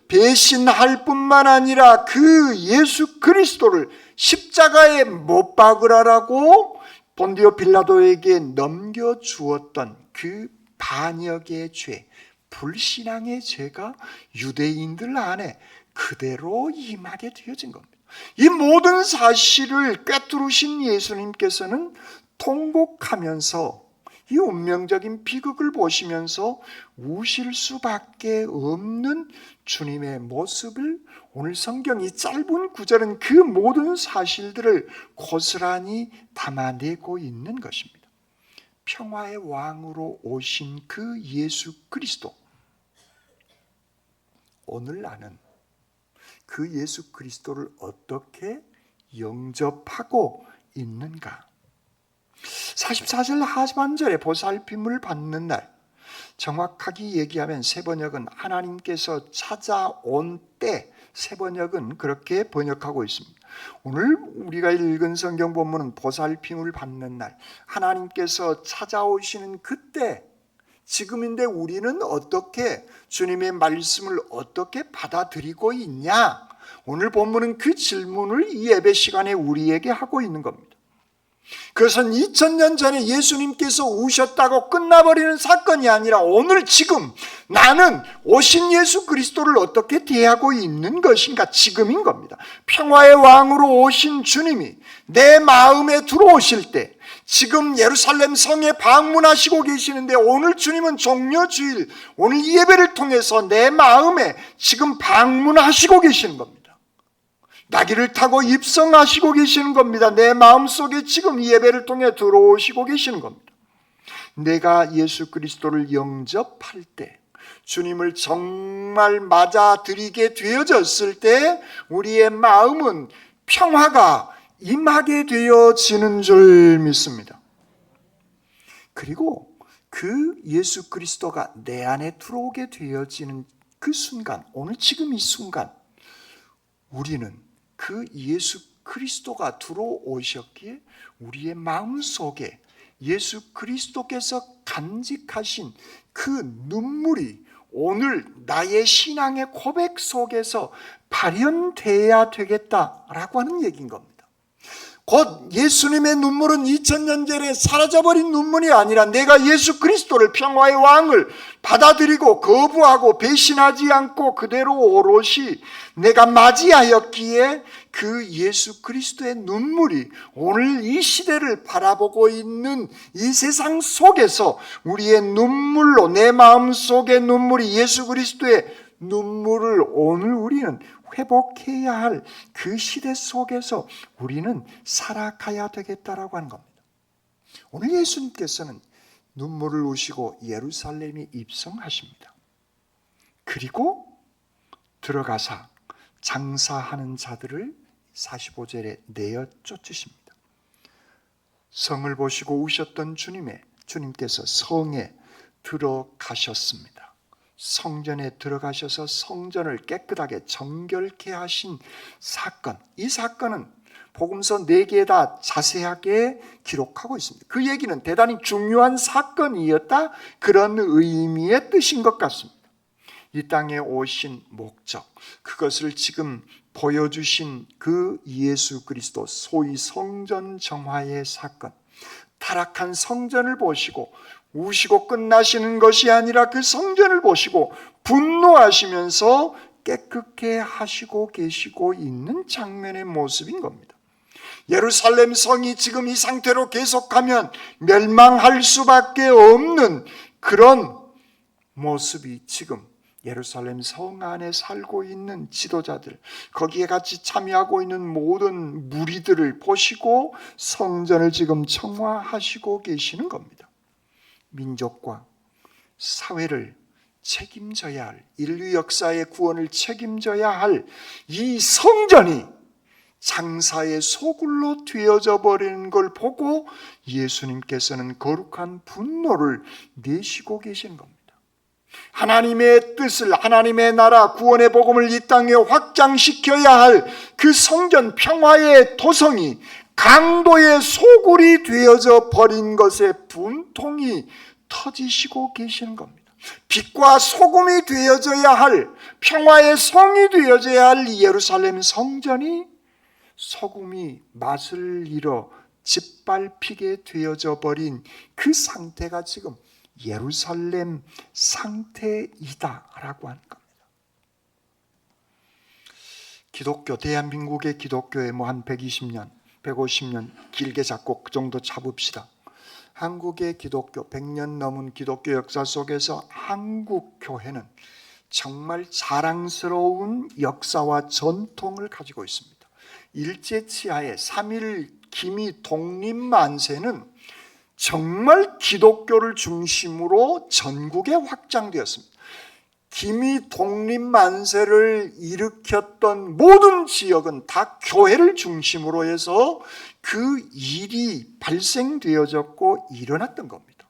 배신할 뿐만 아니라 그 예수 그리스도를 십자가에 못 박으라라고 본디오 빌라도에게 넘겨주었던 그 반역의 죄, 불신앙의 죄가 유대인들 안에 그대로 임하게 되어진 겁니다. 이 모든 사실을 꿰뚫으신 예수님께서는 통곡하면서 이 운명적인 비극을 보시면서 우실 수밖에 없는 주님의 모습을 오늘 성경이 짧은 구절은 그 모든 사실들을 고스란히 담아내고 있는 것입니다. 평화의 왕으로 오신 그 예수 그리스도, 오늘 나는 그 예수 그리스도를 어떻게 영접하고 있는가? 44절 하반절에 보살핌을 받는 날, 정확하게 얘기하면 세번역은 하나님께서 찾아온 때, 세번역은 그렇게 번역하고 있습니다. 오늘 우리가 읽은 성경 본문은 보살핌을 받는 날, 하나님께서 찾아오시는 그때, 지금인데 우리는 어떻게 주님의 말씀을 어떻게 받아들이고 있냐? 오늘 본문은 그 질문을 이 예배 시간에 우리에게 하고 있는 겁니다. 그것은 2000년 전에 예수님께서 오셨다고 끝나버리는 사건이 아니라 오늘 지금 나는 오신 예수 그리스도를 어떻게 대하고 있는 것인가, 지금인 겁니다. 평화의 왕으로 오신 주님이 내 마음에 들어오실 때, 지금 예루살렘 성에 방문하시고 계시는데 오늘 주님은 종려주일, 오늘 이 예배를 통해서 내 마음에 지금 방문하시고 계시는 겁니다. 나귀를 타고 입성하시고 계시는 겁니다. 내 마음속에 지금 이 예배를 통해 들어오시고 계시는 겁니다. 내가 예수 그리스도를 영접할 때, 주님을 정말 맞아들이게 되어졌을 때 우리의 마음은 평화가 임하게 되어지는 줄 믿습니다. 그리고 그 예수 그리스도가 내 안에 들어오게 되어지는 그 순간, 오늘 지금 이 순간 우리는 그 예수 그리스도가 들어오셨기에 우리의 마음속에 예수 그리스도께서 간직하신 그 눈물이 오늘 나의 신앙의 고백 속에서 발현돼야 되겠다라고 하는 얘기인 겁니다. 곧 예수님의 눈물은 2000년 전에 사라져버린 눈물이 아니라 내가 예수 그리스도를 평화의 왕을 받아들이고 거부하고 배신하지 않고 그대로 오롯이 내가 맞이하였기에 그 예수 그리스도의 눈물이 오늘 이 시대를 바라보고 있는 이 세상 속에서 우리의 눈물로 내 마음 속의 눈물이 예수 그리스도의 눈물을 오늘 우리는 회복해야 할 그 시대 속에서 우리는 살아가야 되겠다라고 하는 겁니다. 오늘 예수님께서는 눈물을 우시고 예루살렘에 입성하십니다. 그리고 들어가사 장사하는 자들을 45절에 내어 쫓으십니다. 성을 보시고 우셨던 주님께서 성에 들어가셨습니다. 성전에 들어가셔서 성전을 깨끗하게 정결케 하신 사건, 이 사건은 복음서 4개 다 자세하게 기록하고 있습니다. 그 얘기는 대단히 중요한 사건이었다, 그런 의미의 뜻인 것 같습니다. 이 땅에 오신 목적, 그것을 지금 보여주신 그 예수 그리스도, 소위 성전 정화의 사건, 타락한 성전을 보시고 우시고 끝나시는 것이 아니라 그 성전을 보시고 분노하시면서 깨끗게 하시고 계시고 있는 장면의 모습인 겁니다. 예루살렘 성이 지금 이 상태로 계속하면 멸망할 수밖에 없는 그런 모습이 지금 예루살렘 성 안에 살고 있는 지도자들, 거기에 같이 참여하고 있는 모든 무리들을 보시고 성전을 지금 청화하시고 계시는 겁니다. 민족과 사회를 책임져야 할, 인류 역사의 구원을 책임져야 할 이 성전이 장사의 소굴로 되어져 버리는 걸 보고 예수님께서는 거룩한 분노를 내시고 계신 겁니다. 하나님의 뜻을, 하나님의 나라 구원의 복음을 이 땅에 확장시켜야 할 그 성전 평화의 도성이 강도의 소굴이 되어져 버린 것에 분통이 터지시고 계시는 겁니다. 빛과 소금이 되어져야 할, 평화의 성이 되어져야 할 예루살렘 성전이 소금이 맛을 잃어 짓밟히게 되어져 버린 그 상태가 지금 예루살렘 상태이다라고 하는 겁니다. 기독교, 대한민국의 기독교에 한 120년, 150년 길게 잡고 그 정도 잡읍시다. 한국의 기독교, 100년 넘은 기독교 역사 속에서 한국 교회는 정말 자랑스러운 역사와 전통을 가지고 있습니다. 일제치하의 3.1 기미 독립만세는 정말 기독교를 중심으로 전국에 확장되었습니다. 기미 독립만세를 일으켰던 모든 지역은 다 교회를 중심으로 해서 그 일이 발생되어졌고 일어났던 겁니다.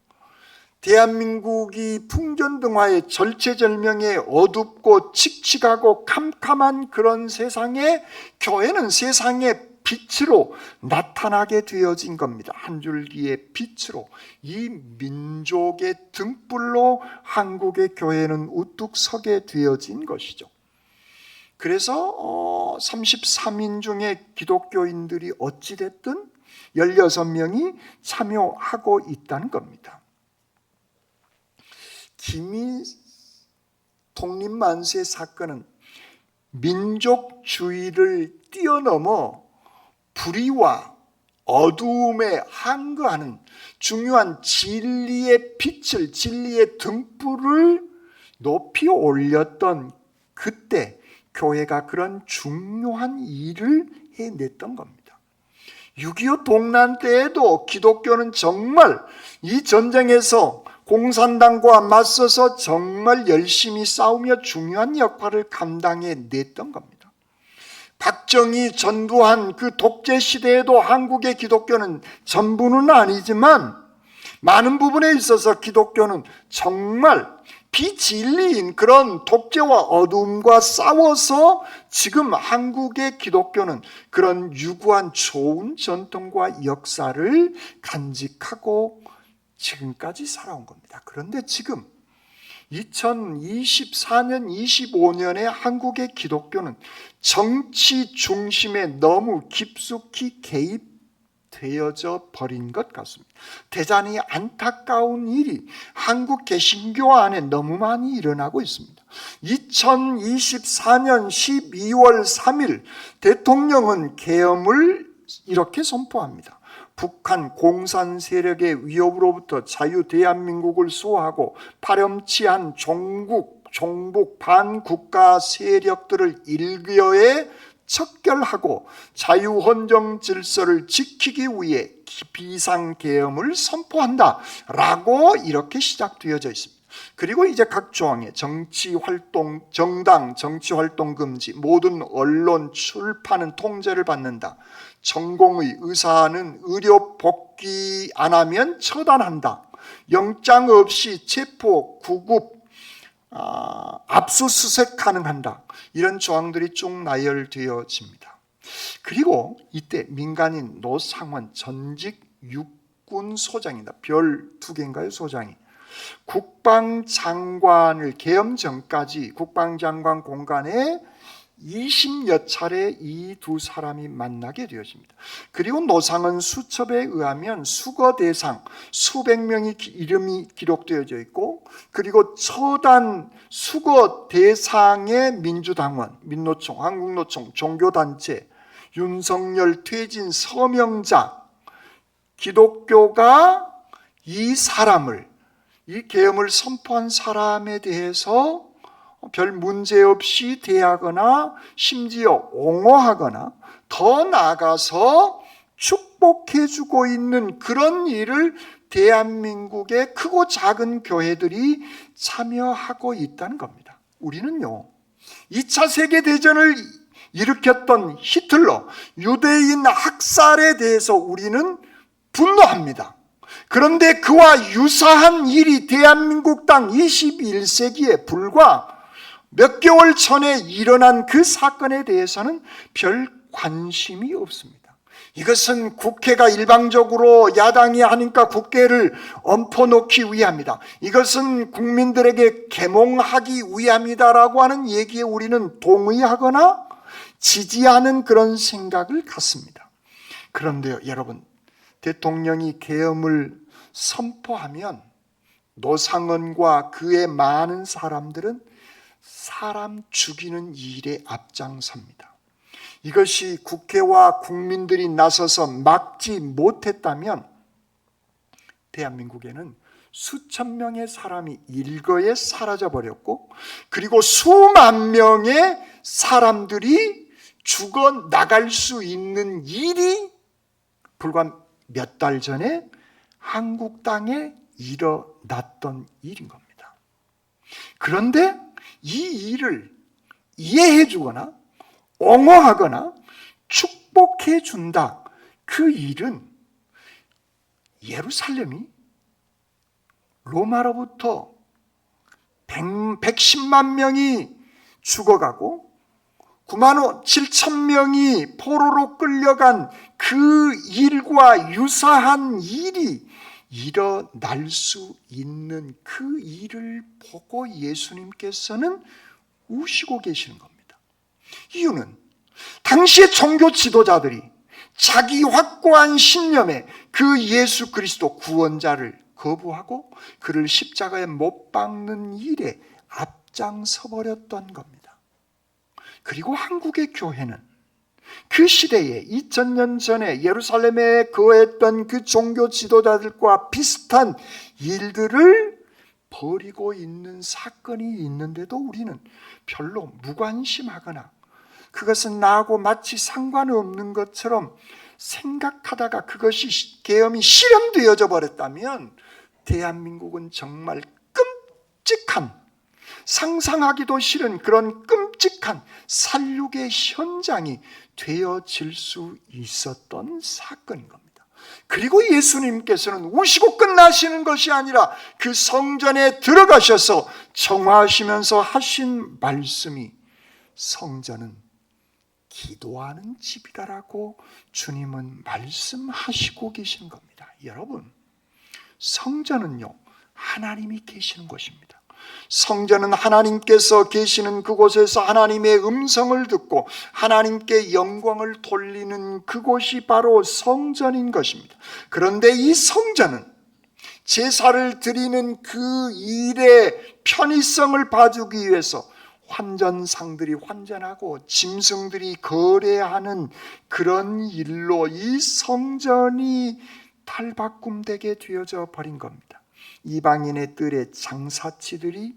대한민국이 풍전등화의 절체절명의 어둡고 칙칙하고 캄캄한 그런 세상에 교회는 세상의 빛으로 나타나게 되어진 겁니다. 한 줄기의 빛으로, 이 민족의 등불로 한국의 교회는 우뚝 서게 되어진 것이죠. 그래서 33인 중에 기독교인들이 어찌됐든 16명이 참여하고 있다는 겁니다. 기미 독립만세 사건은 민족주의를 뛰어넘어 불의와 어두움에 항거하는 중요한 진리의 빛을, 진리의 등불을 높이 올렸던 그때 교회가 그런 중요한 일을 해냈던 겁니다. 6.25 동란 때에도 기독교는 정말 이 전쟁에서 공산당과 맞서서 정말 열심히 싸우며 중요한 역할을 감당해냈던 겁니다. 박정희 전두환 그 독재 시대에도 한국의 기독교는 전부는 아니지만 많은 부분에 있어서 기독교는 정말 비진리인 그런 독재와 어둠과 싸워서 지금 한국의 기독교는 그런 유구한 좋은 전통과 역사를 간직하고 지금까지 살아온 겁니다. 그런데 지금 2024년, 25년의 한국의 기독교는 정치 중심에 너무 깊숙이 개입되어져 버린 것 같습니다. 대단히 안타까운 일이 한국 개신교 안에 너무 많이 일어나고 있습니다. 2024년 12월 3일 대통령은 계엄을 이렇게 선포합니다. 북한 공산 세력의 위협으로부터 자유 대한민국을 수호하고 파렴치한 종북 반국가 세력들을 일교에 척결하고 자유헌정 질서를 지키기 위해 비상계엄을 선포한다 라고 이렇게 시작되어져 있습니다. 그리고 이제 각 조항에 정당 정치활동 금지, 모든 언론 출판은 통제를 받는다, 전공의 의사는 의료 복귀 안 하면 처단한다, 영장 없이 체포, 구급, 압수수색 가능한다, 이런 조항들이 쭉 나열되어집니다. 그리고 이때 민간인 노상원 전직 육군소장이다. 별 2개인가요? 소장이 국방장관을 계엄 전까지 국방장관 공간에 20여 차례 이 두 사람이 만나게 되어집니다. 그리고 노상은 수첩에 의하면 수거 대상 수백 명의 이름이 기록되어져 있고, 그리고 처단 수거 대상의 민주당원, 민노총, 한국노총, 종교단체, 윤석열 퇴진 서명자, 기독교가 이 사람을, 이 계엄을 선포한 사람에 대해서 별 문제 없이 대하거나 심지어 옹호하거나 더 나아가서 축복해주고 있는 그런 일을 대한민국의 크고 작은 교회들이 참여하고 있다는 겁니다. 우리는요, 2차 세계대전을 일으켰던 히틀러, 유대인 학살에 대해서 우리는 분노합니다. 그런데 그와 유사한 일이 대한민국 땅 21세기에 불과 몇 개월 전에 일어난 그 사건에 대해서는 별 관심이 없습니다. 이것은 국회가 일방적으로 야당이 하니까 국회를 엎어놓기 위함이다, 이것은 국민들에게 계몽하기 위함이다라고 하는 얘기에 우리는 동의하거나 지지하는 그런 생각을 갖습니다. 그런데요, 여러분, 대통령이 계엄을 선포하면 노상원과 그의 많은 사람들은 사람 죽이는 일에 앞장섭니다. 이것이 국회와 국민들이 나서서 막지 못했다면 대한민국에는 수천 명의 사람이 일거에 사라져 버렸고, 그리고 수만 명의 사람들이 죽어 나갈 수 있는 일이 불과 몇 달 전에 한국 땅에 일어났던 일인 겁니다. 그런데 이 일을 이해해 주거나 옹호하거나 축복해 준다, 그 일은 예루살렘이 로마로부터 110만 명이 죽어가고 9만 7천 명이 포로로 끌려간 그 일과 유사한 일이 일어날 수 있는 그 일을 보고 예수님께서는 우시고 계시는 겁니다. 이유는 당시의 종교 지도자들이 자기 확고한 신념에 그 예수 그리스도 구원자를 거부하고 그를 십자가에 못 박는 일에 앞장서 버렸던 겁니다. 그리고 한국의 교회는 그 시대에 2000년 전에 예루살렘에 거했던 그 종교 지도자들과 비슷한 일들을 벌이고 있는 사건이 있는데도 우리는 별로 무관심하거나 그것은 나하고 마치 상관없는 것처럼 생각하다가 그것이 계엄이 실현되어져 버렸다면 대한민국은 정말 끔찍한, 상상하기도 싫은 그런 끔찍한 살육의 현장이 되어질 수 있었던 사건인 겁니다. 그리고 예수님께서는 우시고 끝나시는 것이 아니라 그 성전에 들어가셔서 청하시면서 하신 말씀이 성전은 기도하는 집이다라고 주님은 말씀하시고 계시는 겁니다. 여러분, 성전은요, 하나님이 계시는 곳입니다. 성전은 하나님께서 계시는 그곳에서 하나님의 음성을 듣고 하나님께 영광을 돌리는 그곳이 바로 성전인 것입니다. 그런데 이 성전은 제사를 드리는 그 일의 편의성을 봐주기 위해서 환전상들이 환전하고 짐승들이 거래하는 그런 일로 이 성전이 탈바꿈되게 되어져 버린 겁니다. 이방인의 뜰에 장사치들이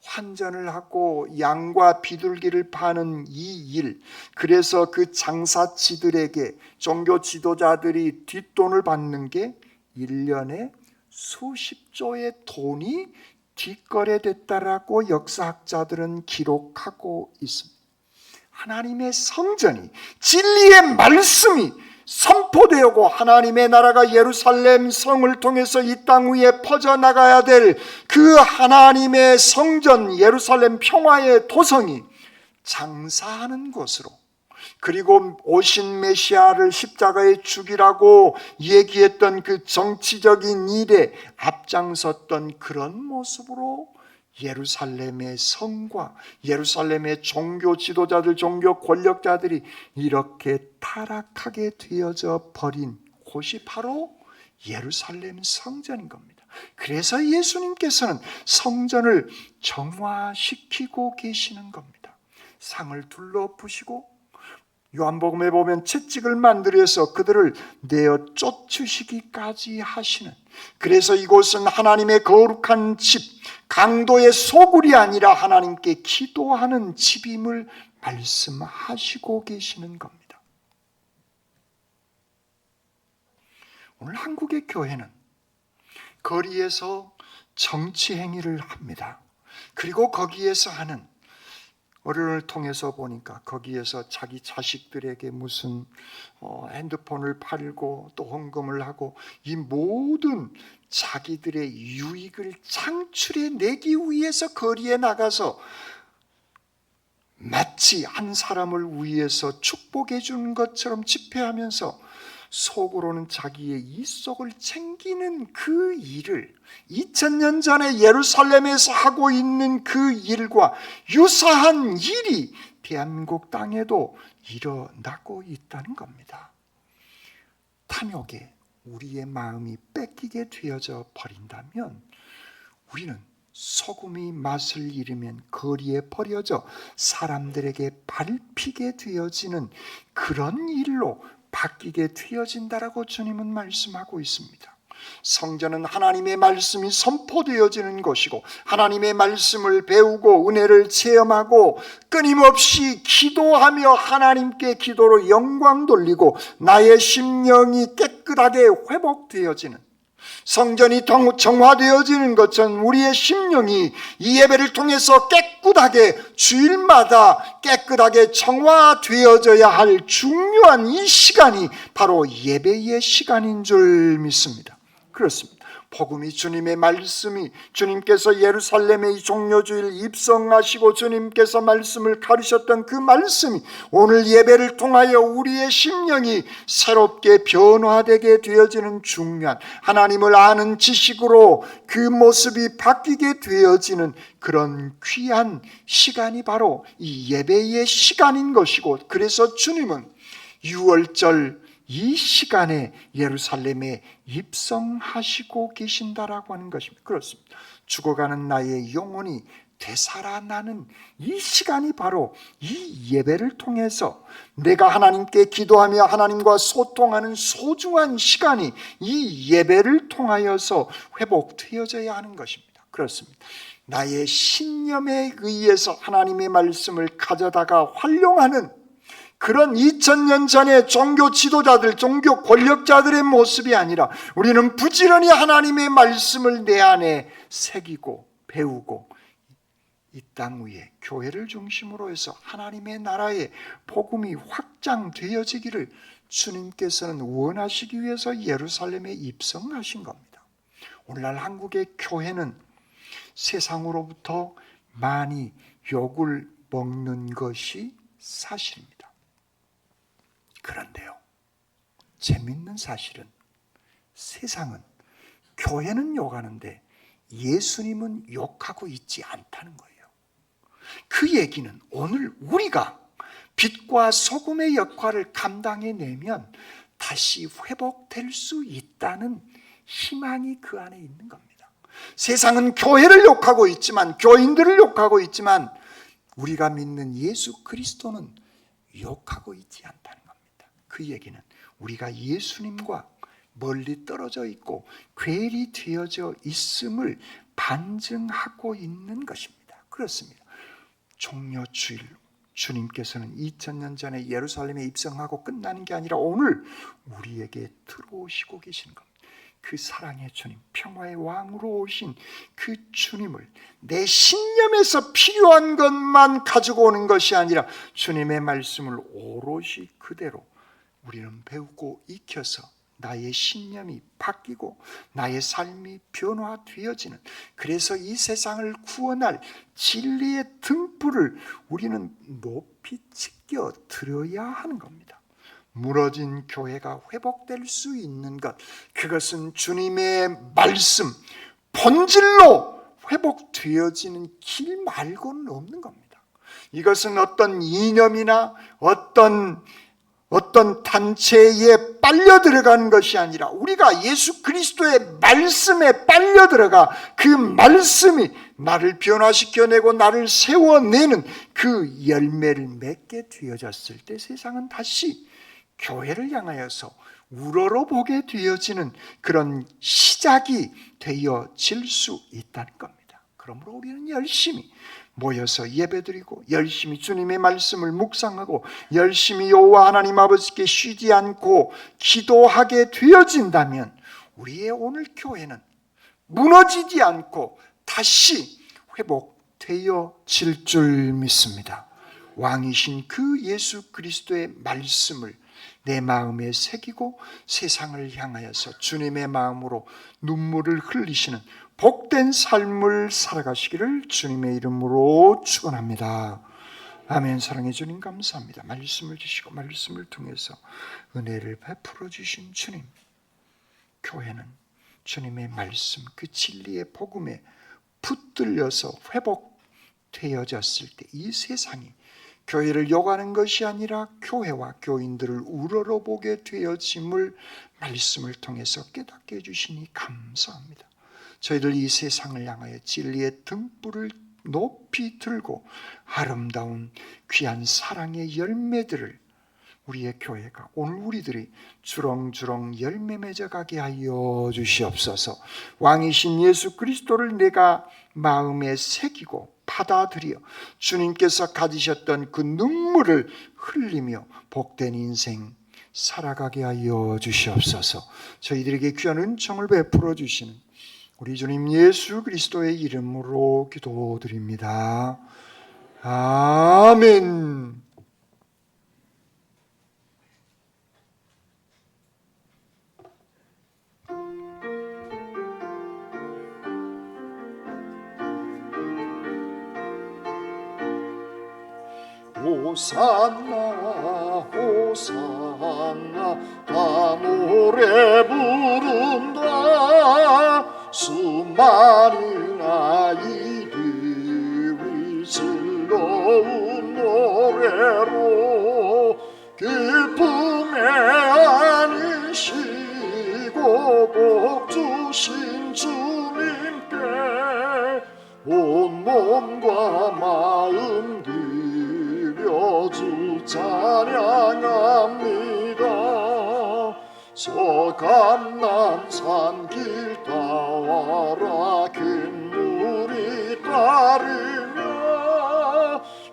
환전을 하고 양과 비둘기를 파는 이 일, 그래서 그 장사치들에게 종교 지도자들이 뒷돈을 받는 게 1년에 수십조의 돈이 뒷거래됐다라고 역사학자들은 기록하고 있습니다. 하나님의 성전이, 진리의 말씀이 선포되고 하나님의 나라가 예루살렘 성을 통해서 이 땅 위에 퍼져나가야 될 그 하나님의 성전 예루살렘 평화의 도성이 장사하는 곳으로, 그리고 오신 메시아를 십자가에 죽이라고 얘기했던 그 정치적인 일에 앞장섰던 그런 모습으로 예루살렘의 성과 예루살렘의 종교 지도자들, 종교 권력자들이 이렇게 타락하게 되어져 버린 곳이 바로 예루살렘 성전인 겁니다. 그래서 예수님께서는 성전을 정화시키고 계시는 겁니다. 상을 둘러부시고 요한복음에 보면 채찍을 만들어서 그들을 내어 쫓으시기까지 하시는, 그래서 이곳은 하나님의 거룩한 집, 강도의 소굴이 아니라 하나님께 기도하는 집임을 말씀하시고 계시는 겁니다. 오늘 한국의 교회는 거리에서 정치 행위를 합니다. 그리고 거기에서 하는, 언론을 통해서 보니까 거기에서 자기 자식들에게 무슨 핸드폰을 팔고 또 헌금을 하고 이 모든 자기들의 유익을 창출해 내기 위해서 거리에 나가서 마치 한 사람을 위해서 축복해 주는 것처럼 집회하면서 속으로는 자기의 이속을 챙기는 그 일을 2000년 전에 예루살렘에서 하고 있는 그 일과 유사한 일이 대한민국 땅에도 일어나고 있다는 겁니다. 탐욕에 우리의 마음이 뺏기게 되어져 버린다면 우리는 소금이 맛을 잃으면 거리에 버려져 사람들에게 밟히게 되어지는 그런 일로 바뀌게 되어진다라고 주님은 말씀하고 있습니다. 성전은 하나님의 말씀이 선포되어지는 곳이고 하나님의 말씀을 배우고 은혜를 체험하고 끊임없이 기도하며 하나님께 기도로 영광 돌리고 나의 심령이 깨끗하게 회복되어지는, 성전이 정화되어지는 것은 우리의 심령이 이 예배를 통해서 깨끗하게 주일마다 깨끗하게 정화되어져야 할 중요한 이 시간이 바로 예배의 시간인 줄 믿습니다. 그렇습니다. 복음이 주님의 말씀이, 주님께서 예루살렘의 이 종료주일 입성하시고 주님께서 말씀을 가르쳤던 그 말씀이 오늘 예배를 통하여 우리의 심령이 새롭게 변화되게 되어지는 중요한, 하나님을 아는 지식으로 그 모습이 바뀌게 되어지는 그런 귀한 시간이 바로 이 예배의 시간인 것이고, 그래서 주님은 6월절 이 시간에 예루살렘에 입성하시고 계신다라고 하는 것입니다. 그렇습니다. 죽어가는 나의 영혼이 되살아나는 이 시간이 바로 이 예배를 통해서 내가 하나님께 기도하며 하나님과 소통하는 소중한 시간이 이 예배를 통하여서 회복되어져야 하는 것입니다. 그렇습니다. 나의 신념에 의해서 하나님의 말씀을 가져다가 활용하는 그런 2000년 전의 종교 지도자들, 종교 권력자들의 모습이 아니라 우리는 부지런히 하나님의 말씀을 내 안에 새기고 배우고 이 땅 위에 교회를 중심으로 해서 하나님의 나라의 복음이 확장되어지기를 주님께서는 원하시기 위해서 예루살렘에 입성하신 겁니다. 오늘날 한국의 교회는 세상으로부터 많이 욕을 먹는 것이 사실입니다. 그런데요, 재밌는 사실은 세상은 교회는 욕하는데 예수님은 욕하고 있지 않다는 거예요. 그 얘기는 오늘 우리가 빛과 소금의 역할을 감당해내면 다시 회복될 수 있다는 희망이 그 안에 있는 겁니다. 세상은 교회를 욕하고 있지만, 교인들을 욕하고 있지만, 우리가 믿는 예수 그리스도는 욕하고 있지 않다는 겁니다. 그 얘기는 우리가 예수님과 멀리 떨어져 있고 괴리 되어져 있음을 반증하고 있는 것입니다. 그렇습니다. 종려주일, 주님께서는 2000년 전에 예루살렘에 입성하고 끝나는 게 아니라 오늘 우리에게 들어오시고 계시는 겁니다. 그 사랑의 주님, 평화의 왕으로 오신 그 주님을 내 신념에서 필요한 것만 가지고 오는 것이 아니라 주님의 말씀을 오롯이 그대로 우리는 배우고 익혀서 나의 신념이 바뀌고 나의 삶이 변화되어지는, 그래서 이 세상을 구원할 진리의 등불을 우리는 높이 지켜 드려야 하는 겁니다. 무너진 교회가 회복될 수 있는 것, 그것은 주님의 말씀 본질로 회복되어지는 길 말고는 없는 겁니다. 이것은 어떤 이념이나 어떤 단체에 빨려 들어가는 것이 아니라 우리가 예수 그리스도의 말씀에 빨려 들어가 그 말씀이 나를 변화시켜내고 나를 세워내는 그 열매를 맺게 되어졌을 때 세상은 다시 교회를 향하여서 우러러 보게 되어지는 그런 시작이 되어질 수 있다는 겁니다. 그러므로 우리는 열심히 모여서 예배드리고 열심히 주님의 말씀을 묵상하고 열심히 여호와 하나님 아버지께 쉬지 않고 기도하게 되어진다면 우리의 오늘 교회는 무너지지 않고 다시 회복되어질 줄 믿습니다. 왕이신 그 예수 그리스도의 말씀을 내 마음에 새기고 세상을 향하여서 주님의 마음으로 눈물을 흘리시는 복된 삶을 살아가시기를 주님의 이름으로 축원합니다. 아멘. 사랑해 주님 감사합니다. 말씀을 주시고 말씀을 통해서 은혜를 베풀어 주신 주님, 교회는 주님의 말씀 그 진리의 복음에 붙들려서 회복되어졌을 때 이 세상이 교회를 욕하는 것이 아니라 교회와 교인들을 우러러보게 되어짐을 말씀을 통해서 깨닫게 해주시니 감사합니다. 저희들 이 세상을 향하여 진리의 등불을 높이 들고 아름다운 귀한 사랑의 열매들을 우리의 교회가 오늘 우리들이 주렁주렁 열매 맺어가게 하여 주시옵소서. 왕이신 예수 그리스도를 내가 마음에 새기고 받아들여 주님께서 가지셨던 그 눈물을 흘리며 복된 인생 살아가게 하여 주시옵소서. 저희들에게 귀한 은총을 베풀어 주시는 우리 주님 예수 그리스도의 이름으로 기도드립니다. 아멘. 호산나 호산나 다 노래 부른다. 수많은 아이들이 즐거운 노래로 기쁨에 안으시고 복 주신 주님께 온 몸과 마음 주 찬양합니다. 서감난산 길 따라 큰 물이 따르며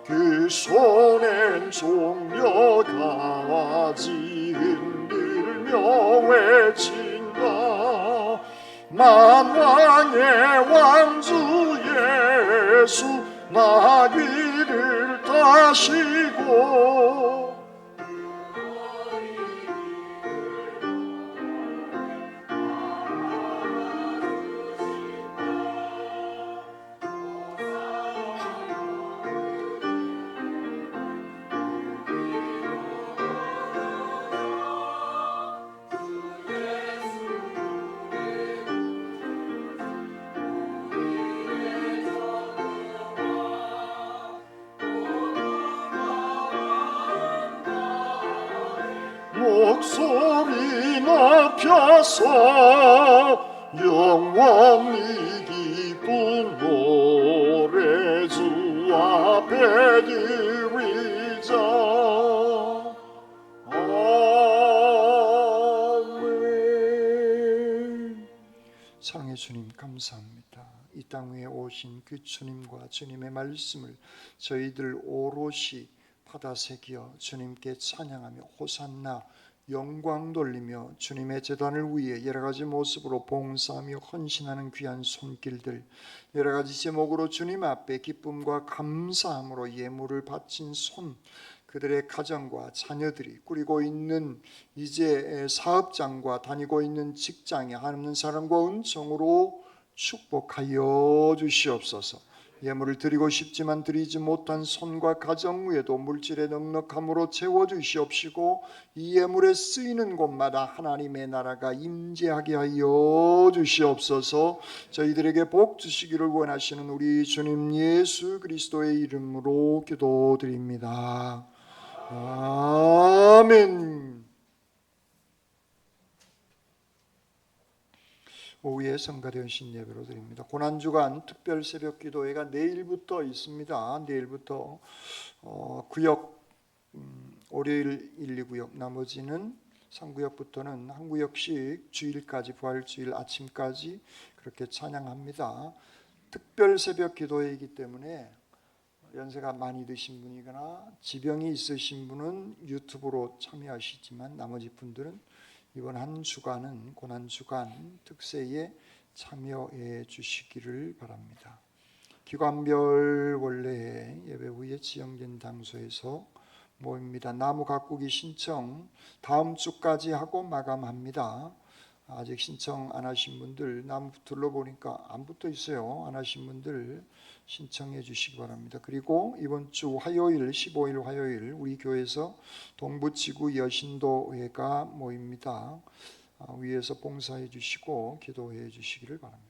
그 손엔 종려 가지 흔들며 외친다. 만왕의 왕주 예수 나귀를 타시고 목소리 높여서 영원히 기쁜 노래 주 앞에 드리자. 아멘. 사랑의 주님 감사합니다. 이 땅 위에 오신 그 주님과 주님의 말씀을 저희들 오롯이 받아 새겨 주님께 찬양하며 호산나 영광 돌리며 주님의 제단을 위해 여러 가지 모습으로 봉사하며 헌신하는 귀한 손길들, 여러 가지 제목으로 주님 앞에 기쁨과 감사함으로 예물을 바친 손, 그들의 가정과 자녀들이 꾸리고 있는 이제 사업장과 다니고 있는 직장에 하나님 사랑과 은총으로 축복하여 주시옵소서. 예물을 드리고 싶지만 드리지 못한 손과 가정 위에도 물질의 넉넉함으로 채워주시옵시고 이 예물에 쓰이는 곳마다 하나님의 나라가 임재하게 하여 주시옵소서. 저희들에게 복 주시기를 원하시는 우리 주님 예수 그리스도의 이름으로 기도드립니다. 아멘. 오후에 성가대원 신예배로 드립니다. 고난주간 특별 새벽 기도회가 내일부터 있습니다. 내일부터 구역 월요일 1, 2구역, 나머지는 3구역부터는 한 구역씩 주일까지, 부활주일 아침까지 그렇게 찬양합니다. 특별 새벽 기도회이기 때문에 연세가 많이 드신 분이거나 지병이 있으신 분은 유튜브로 참여하시지만 나머지 분들은 이번 한 주간은 고난주간 특세에 참여해 주시기를 바랍니다. 기관별 원래 예배 후에 지정된 장소에서 모입니다. 나무 가꾸기 신청 다음 주까지 하고 마감합니다. 아직 신청 안 하신 분들 나무 둘러보니까 안 붙어 있어요. 안 하신 분들 신청해 주시기 바랍니다. 그리고 이번 주 화요일 15일 화요일 우리 교회에서 동부지구 여신도회가 모입니다. 위에서 봉사해 주시고 기도해 주시기를 바랍니다.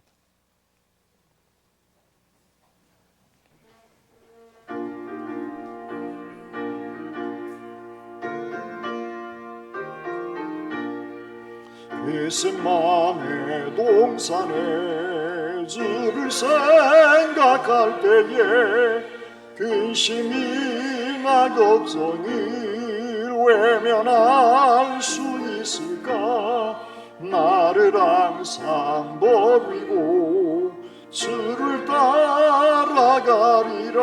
겟세마네 동산에 주를 생각할 때에 근심이나 걱정을 외면할 수 있을까? 나를 항상 버리고 주를 따라가리라.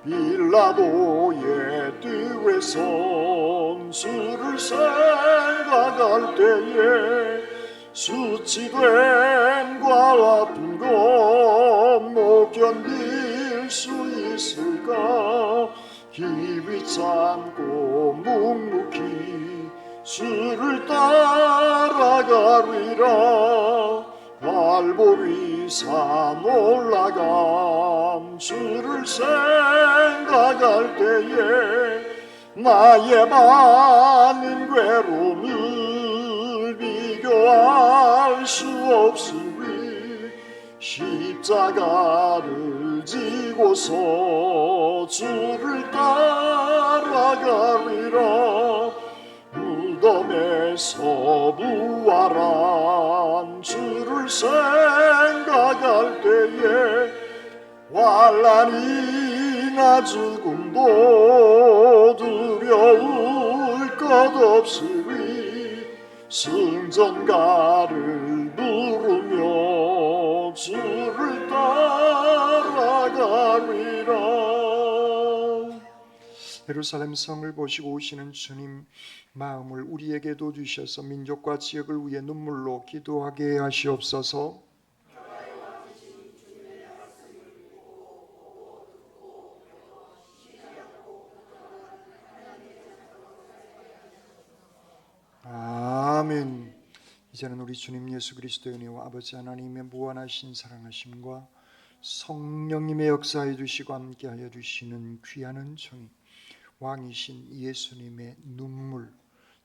빌라도의 뜰에 선 주를 생각할 때에 수치됨과 아픈 것 못 견딜 수 있을까? 기위 참고 묵묵히 주를 따라가리라. 갈보리 산 올라감 주를 생각할 때에 나의 많은 괴로움을 비교할 수 없으리. 십자가를 지고서 주를 따라가리라. 무덤에서 부활한 주를 생각할 때에 환난이나 죽음도 두려울 것 없으리. 승전가를 부르며 주를 따라가리라. 예루살렘 성을 보시고 오시는 주님 마음을 우리에게도 주셔서 민족과 지역을 위해 눈물로 기도하게 하시옵소서. 아멘. 이제는 우리 주님 예수 그리스도의 은혜와 아버지 하나님의 무한하신 사랑하심과 성령님의 역사해 주시고 함께하여 주시는 귀한 은총이 왕이신 예수님의 눈물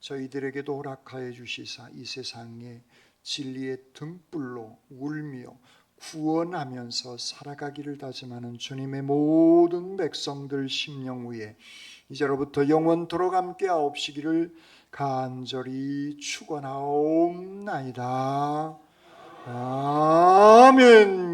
저희들에게도 허락하여 주시사 이 세상에 진리의 등불로 울며 구원하면서 살아가기를 다짐하는 주님의 모든 백성들 심령 위에 이제로부터 영원토록 함께하옵시기를 간절히 축원하옵나이다. 아멘.